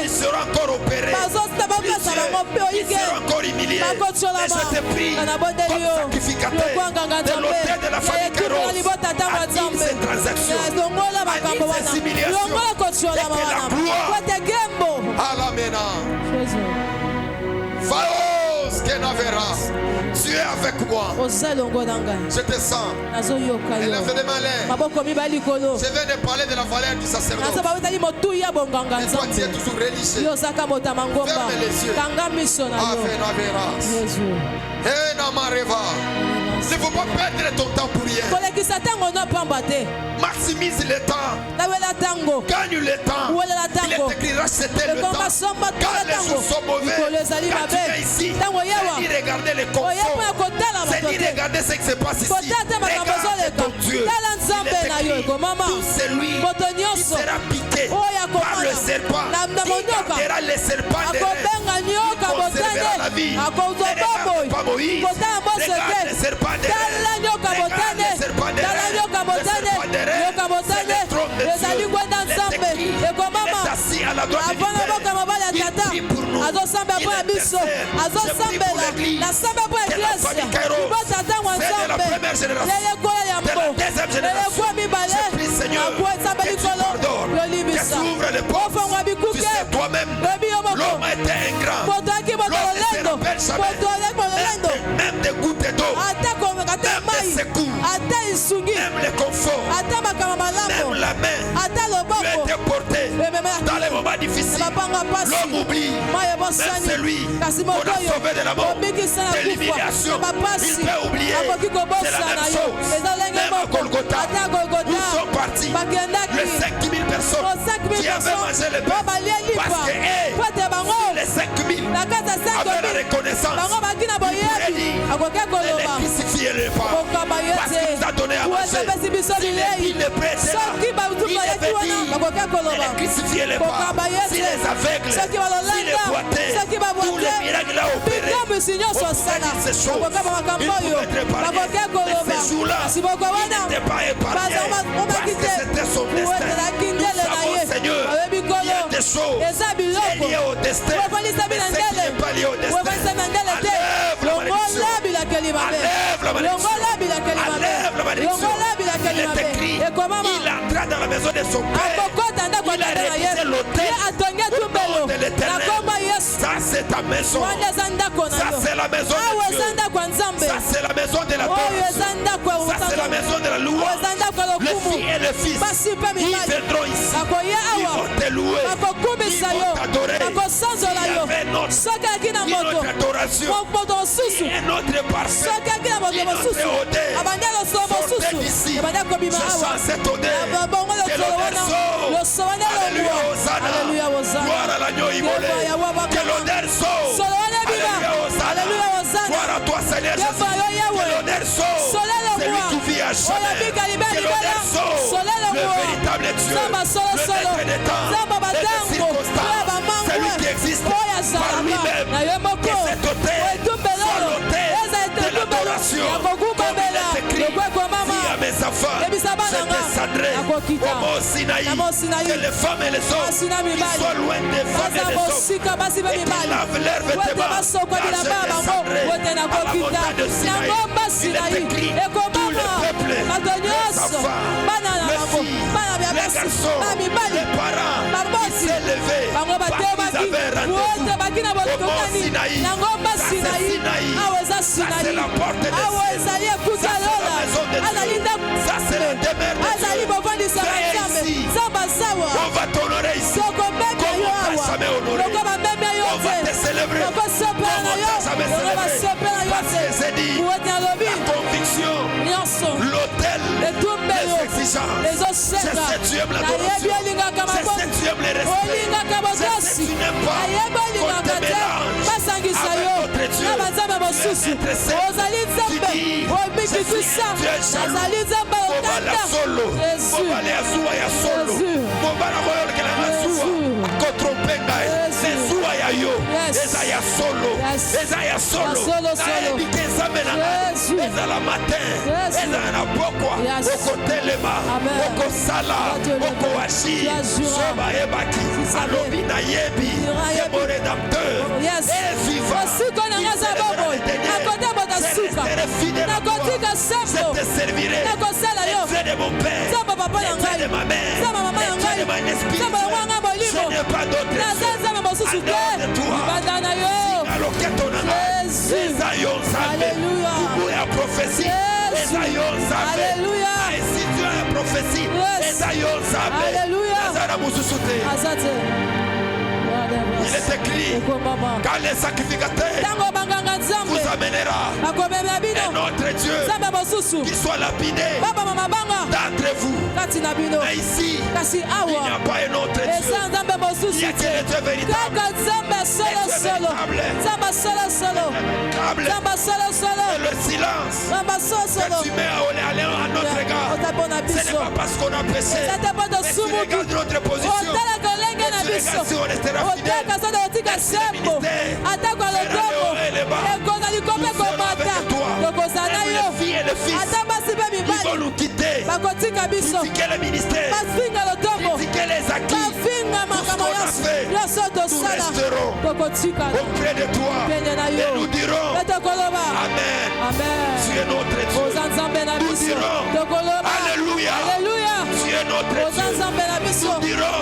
S2: Ils seront encore opérés. Ils seront encore humiliés. Et je te prie, comme sacrificateur de l'autel de la famille Kéros, anime ces transactions, anime ces humiliations, et que la gloire à la mena. Faos Kenavera, tu es avec moi. Je te sens. Élève les malins. Je viens de parler de la valeur du sacerdoce. Et toi, tu es toujours religieux. Ferme les yeux. Afenavera. Enamareva. Il ne faut pas perdre ton temps pour rien. Maximise le temps. Gagne le temps. Il est écrit racheter le temps. Quand les jours sont mauvais, quand tu es ici, c'est ni regarder les conforts, c'est ni regarder ce qui se passe ici. Regarde ton Dieu. Il est écrit, tout celui qui sera piqué par le serpent, qui gardera les serpents de l'air, il conservera la vie. Ne regarde pas Moïse, regarde les serpents de l'air. Regarde les serpents de l'air. C'est le trône de Dieu. Il est assis à la droite du Père. Il prie pour nous. Il intercède. Je prie pour l'Église. Que la famille Kairos, c'est de la première génération, de la deuxième génération. Je prie, Seigneur, que tu pardonnes, que tu ouvres les portes. Tu sais toi-même, l'homme était ingrat. L'homme ne se rappelle jamais. Même des gouttes d'eau, même des secours, même le confort, même la main lui a été portée dans les moments difficiles. L'homme oublie, même celui qu'on a sauvé de la mort, de l'humiliation, il peut oublier. C'est la même chose. Même à Golgotha, où sont partis les 5000 personnes qui avaient mangé le pain, parce que les 5000 avaient la reconnaissance. Il pourrait dire, les crucifiés le pain, parce qu'il nous a donné à manger. S'il est prêt, c'est là. Il avait dit, les crucifiés le pain. Si les aveugles, si les boiteux, tous les miracles qu'il a opérés, on pouvait dire ces choses. Il pouvait être épargné. Mais ces jours-là, il n'était pas épargné, parce que c'était son destin. Nous savons, Seigneur, il y a des choses liées au destin, mais ce qui n'est pas lié au destin. Enlève la malédiction. Enlève la malédiction. Enlève la malédiction. Il est écrit, il entra dans la maison de son père. Il a révisé l'autel au nom de l'Éternel. Ça c'est ta maison. Ça c'est la maison de Dieu. Ça c'est la maison de la gloire. Ça c'est la maison de la louange. Le fils et le fils, ils viendront ici. Ils vont te louer. Ils vont t'adorer. Il y avait notre adoration. Et notre parfait. Et notre odeur. Sortez d'ici. Je sens cette odeur. Que l'odeur sort. Alléluia, Hosanna. Gloire à l'agneau immolé. Que l'odeur sort. Alléluia, Hosanna. Gloire à toi, Seigneur Jésus. Que l'odeur sort. Celui qui vit à jamais. Que l'odeur sort. Le véritable Dieu. Le maître des temps et des circonstances. Celui qui existe par lui-même. Que cet autel soit l'autel de l'adoration. Comme il est écrit, dis à mes enfants, je descendrai au mont Sinaï, que les femmes et les hommes ils soient loin des femmes et des hommes, et qu'ils lavent leurs vêtements, car je descendrai à la montagne de Sinaï. Il est écrit, tous les peuples, les enfants, les filles, les garçons, les parents, ils s'élevaient parce qu'ils avaient rendez-vous au mont Sinaï. Ça c'est la porte des cieux. Ça c'est la maison de Dieu. Ça c'est la demeure de Dieu. Viens ici. On va t'honorer ici. Comme on t'a jamais honoré. On va te célébrer. Comme on t'a jamais célébré. Parce que c'est dit, la conviction, l'autel, les exigences. C'est que tu aimes l'adoration. C'est que tu aimes les respects. C'est que tu n'aimes pas qu'on te mélange avec notre Dieu.
S5: mosusu ozali nzambe omikitisa nazali nzambe otata Yesu
S2: ezala matin ezala na pokwa okotelema okosala okowashi soba yebaki alobi na yebi emo rédempteur
S5: osiko nanga za bobo nakote botasuka nakotika sembo nakosala yo nzambe papa na ngai nzambe mama na ngai nzambe longwanga molimo naza nzambe mosusu te libanda na yo Jésus Alléluia Alléluia Alléluia
S2: Il est écrit quand les sacrificateurs vous amènera un autre Dieu qui soit lapidé d'entre vous. Mais ici, il n'y a pas un autre Dieu. Il y a que le Dieu véritable. Et le silence que tu mets à notre égard, ce n'est pas parce qu'on a péché, mais tu regardes notre position. Tu regardes si on était fidèle. Ils vont nous quitter, critiquer le ministère, critiquer les acquis. Tout ce qu'on a fait, nous resterons auprès de toi et nous dirons Amen. Tu es notre Dieu. Nous dirons Alléluia. Tu es notre Dieu. Nous dirons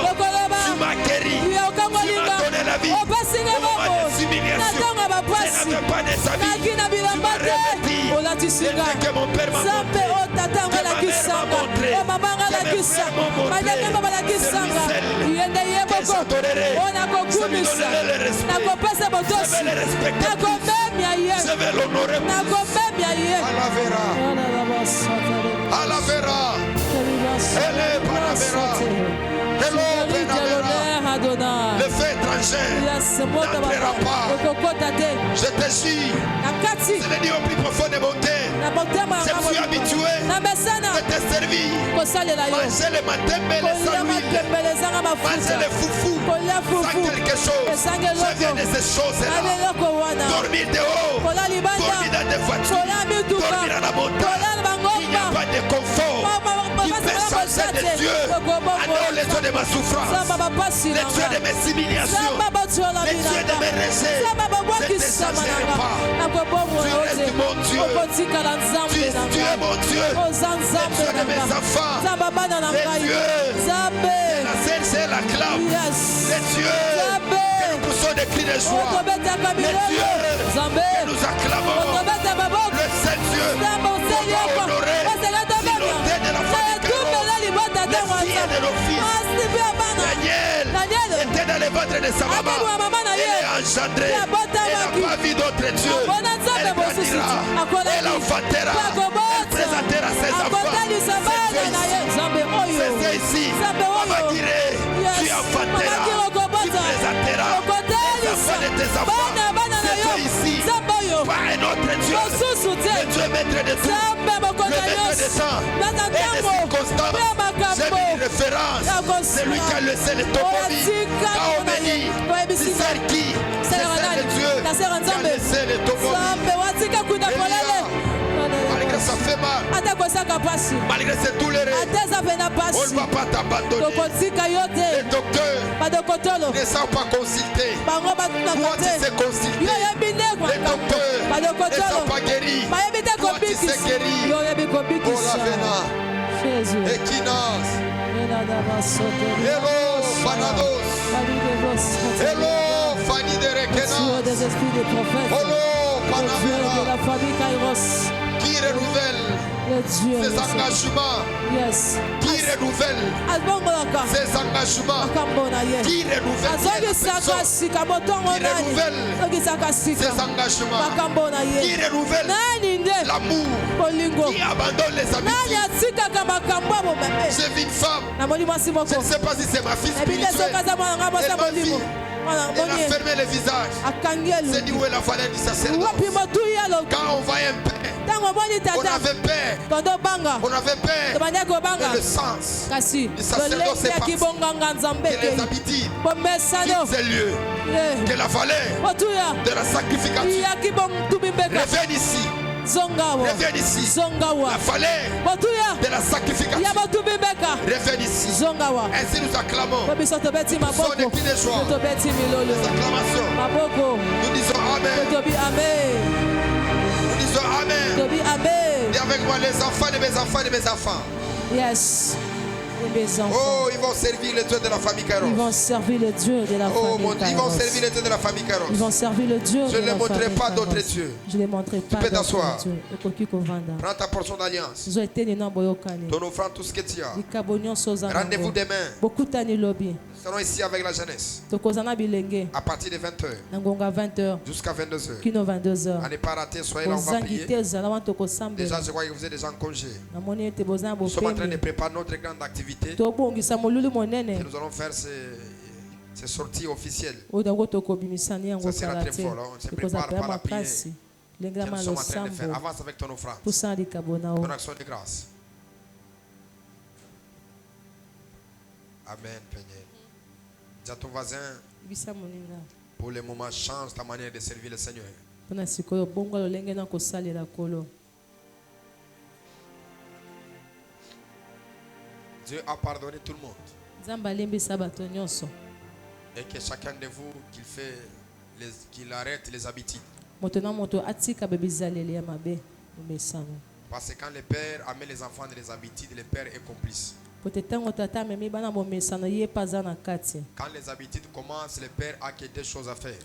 S2: tu m'as guéri, tu m'as donné la vie. Au moment des humiliations, je n'avais pas des amis. Tu m'as revêti de ce que mon père m'a montré, que ma mère m'a montré, que mes frères m'ont montré. Que j'adorerai, je lui donnerai le respect, je vais le respecter plus, je vais l'honorer plus. Alavera, elle est Panavera. Hello, Benavera. Le feu étranger n'entrera pas. Je te jure, c'est le niveau plus profond de mon cœur. Je me suis habitué de te servir. Manger le matin, mais les sans huile. Manger le foufou sans quelque chose. Je viens de ces choses-là. Dormir dehors, dormir dans des voitures, dormir à la montagne. Il n'y a pas de confort qui peut changer de Dieu. Alors les dieux de ma souffrance, les dieux de mes humiliations, les dieux de mes rejets, je ne te changerai pas. Tu restes mon Dieu. Tu es mon Dieu. Le Dieu de mes enfants. Le Dieu de la scène, c'est la clame. Le Dieu que nous poussons des cris de joie. Le Dieu que nous acclamons. Le seul Dieu qu'on va honorer. L'autel de la famille Caron. Les filles de nos fils. Daniel était dans le ventre de sa maman. Elle est engendrée. Elle n'a pas vu d'autre Dieu. Elle grandira. Elle enfantera. Elle présentera ses enfants. C'est ici. On va dire, tu enfanteras. Tu présenteras les enfants de tes enfants. C'est ici. Pas un autre Dieu. Le Dieu maître de tout. Le maître de temps. Et de circonstances. J'ai mis une référence. C'est lui qui a laissé le Toboni. Kaomeni. C'est qui? C'est le Dieu qui a laissé le Toboni. Malgré ça fait mal. Malgré cette douleur, on ne va pas t'abandonner. Les docteurs ne sont pas consultés. Toi tu sais consulter. Les docteurs ne sont pas guéris. Toi tu sais guérir. Oh la vena. Equinas. Hello Fanados. Hello Fanny de Requena. Hello Panamera. Qui renouvelle ses engagements. Qui renouvelle ses engagements. Qui renouvelle ses engagements. Qui renouvelle l'amour. Qui abandonne les amitiés. J'ai vu une femme. Je ne sais pas si c'est ma fille spirituelle. Elle m'a dit,
S4: Il a fermé le visage. C'est dit où est la valeur du sacerdoce. Quand on voyait un père, on avait peur. On avait peur. Mais le sens du sacerdoce est parti. Que les habitudes quittent ces lieux. Que la valeur de la sacrification revienne ici. Reviens ici. La valeur de la sacrification revienne ici. Ainsi nous acclamons. Nous sommes des cris de joie. Les acclamations. Nous disons Amen. Nous disons Amen. Dis avec moi les enfants de mes enfants et de mes enfants.
S2: Yes.
S4: Oh, ils vont servir le Dieu de la famille Kairos.
S2: Ils vont servir le Dieu de la famille Kairos.
S4: Ils vont servir le Dieu de la famille Kairos.
S2: Ils vont servir le Dieu de la famille Kairos.
S4: Je ne les montrerai pas d'autres dieux.
S2: Je ne les montrerai pas
S4: d'autres t'asseoir.
S2: dieux.
S4: Prends ta portion d'alliance. Ton offrande, tout ce que tu as. Rendez-vous demain. Nous serons ici avec la jeunesse. À partir de 20h. Jusqu'à 22h. À ne pas rater, soyez là, on va prier. Déjà, je crois que vous êtes déjà en congé. Nous sommes en train de préparer notre grande activité. Et nous allons faire ces sorties officielles. Ça sera très fort. On se prépare par la prière que nous sommes en train de faire. Avance avec ton offrande. Ton action de grâce. Amen, Peigneur. Dis à ton voisin, pour le moment, change ta manière de servir le Seigneur. Dieu a pardonné tout le monde. Et que chacun de vous qu'il arrête les habitudes. Parce que quand le père amène les enfants dans les habitudes, le père est complice. Quand les habitudes commencent, le père a quelque chose à faire.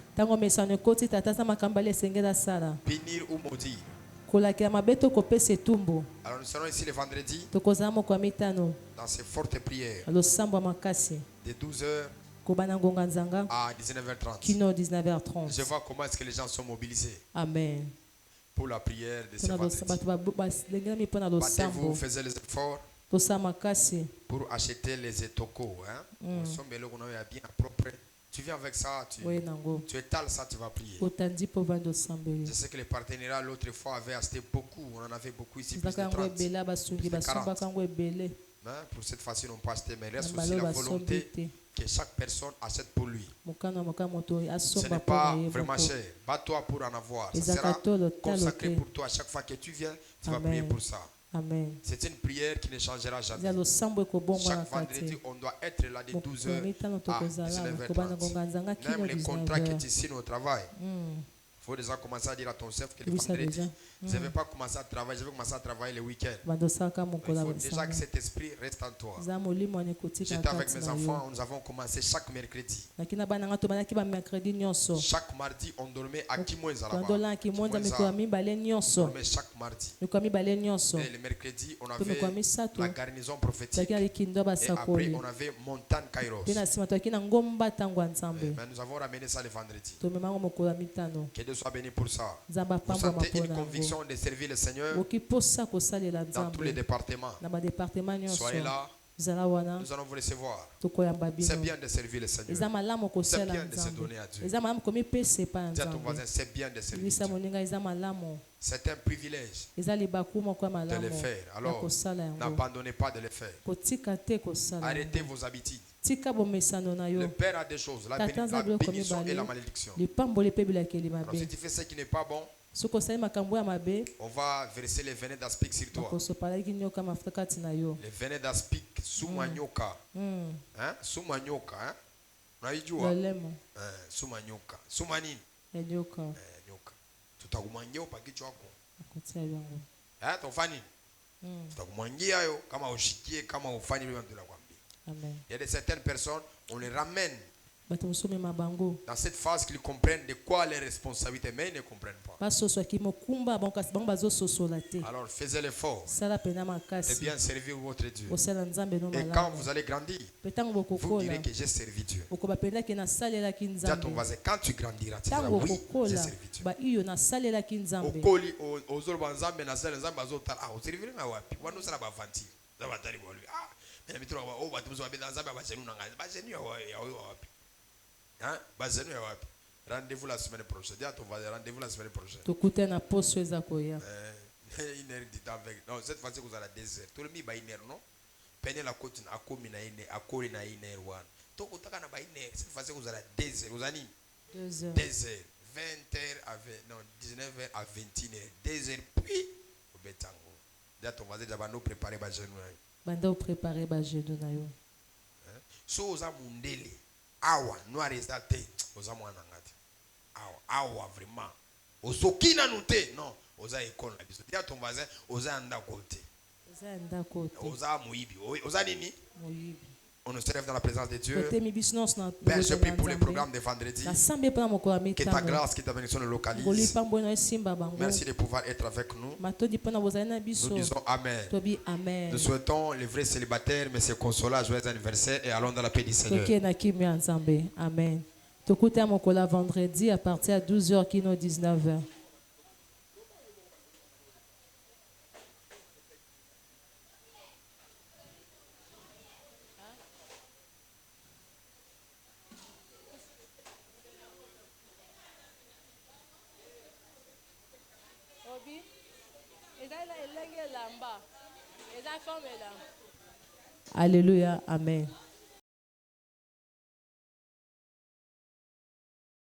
S4: Bénir ou maudire. Alors nous serons ici le vendredi dans ces fortes prières de 12h à 19h30. Je vois comment est-ce que les gens sont mobilisés.
S2: Amen.
S4: Pour la prière de ce vendredi. Battez-vous, faisiez les efforts pour acheter les étocos. Nous sommes bien propres. Tu viens avec ça, tu étales ça, tu vas prier. Je sais que les partenariats l'autre fois avaient acheté beaucoup. On en avait beaucoup ici, plus de 30, plus de 40. Pour cette fois-ci, on n'a pas acheté, mais il reste aussi la volonté que chaque personne achète pour lui. Ce n'est pas vraiment cher. Bats-toi pour en avoir. Ça sera consacré pour toi. À chaque fois que tu viens, tu vas prier pour ça.
S2: Amen.
S4: C'est une prière qui ne changera jamais. Chaque vendredi, on doit être là de 12h à 19h30. Même les contrats que tu signes au travail. Il faut déjà commencer à dire à ton chef que le vendredi, je ne vais pas commencer à travailler, je vais commencer à travailler le week-end. Il faut déjà que cet esprit reste en toi. J'étais avec mes enfants, nous avons commencé chaque mercredi. Chaque mardi, on dormait à Kimweza là-bas. On dormait chaque mardi. Et le mercredi, on avait la garnison prophétique. Et après, on avait Montagne Kairos. Mais nous avons ramené ça le vendredi. Que Dieu soit béni pour ça. Vous sentez une conviction de servir le Seigneur dans tous les départements. Soyez là. Nous allons vous recevoir. C'est bien de servir le Seigneur. C'est bien de se donner à Dieu. Dis à ton voisin, c'est bien de servir Dieu. C'est un privilège de le faire. Alors, n'abandonnez pas de le faire. Arrêtez vos habitudes. Le Père a des choses, la bénédiction et la malédiction. Alors, si tu fais ce qui n'est pas bon, on va verser les venin d'aspic sur toi. Les venin d'aspic sumanyoka. Sumanyoka. Unaijua? Sumanyoka. Sumanini? Nyoka. Tutakumwangia pa kichwa chako. Tofani. Tutakumwangia hayo kama ushikie kama ufanye vile tunakwambia. Amen. Il y a de certaines personnes, on les ramène dans cette phase qu'ils comprennent de quoi les responsabilités, mais ils ne comprennent pas. Alors faisez l'effort de bien servir votre Dieu. Et quand vous allez grandir, vous direz que j'ai servi Dieu. Dis à ton voisin, quand tu grandiras, tu diras oui, j'ai servi Dieu.
S2: Hein? Bazenu ya wapi? Rendez-vous la semaine prochaine. Dis à ton voisin, rendez-vous la semaine prochaine.
S5: Tokute na poso ezakoya.
S2: Une heure de temps avec. Non, cette fois-ci vous allez à 2 heures. Tout le monde va une heure, non? Peignez la côte à Komi na une à Kori na une heure one. Tout le monde va une heure. Cette fois-ci vous allez à 2 heures. Vous allez
S5: 2 heures.
S2: 2 heures. 20 heures à 20, non, 19 heures à 21 heures. 2 heures puis au Betango. Dis à ton voisin, déjà nous préparer ba genou.
S5: Banda préparer ba genou na yo.
S2: So oza mundele. Awa no arrêter te. Oza mwana ngati. Awa vraiment. Osokina nute. Non, oza école na biso. Dis à ton voisin, oza ndako te.
S5: Oza ndako te.
S2: Oza muibi. Oza nini?
S5: Muibi.
S2: On nous élève dans la présence de Dieu.
S5: Père,
S2: je prie pour les programmes de vendredi. Que ta grâce, que ta bénédiction nous localise. Merci de pouvoir être avec nous. Nous disons Amen. Nous souhaitons les vrais célibataires, mais ces consolats, joyeux anniversaire et allons dans la paix du Seigneur.
S5: Amen. Tokuta mokola vendredi à partir de 12h kino 19h. Alléluia, amen.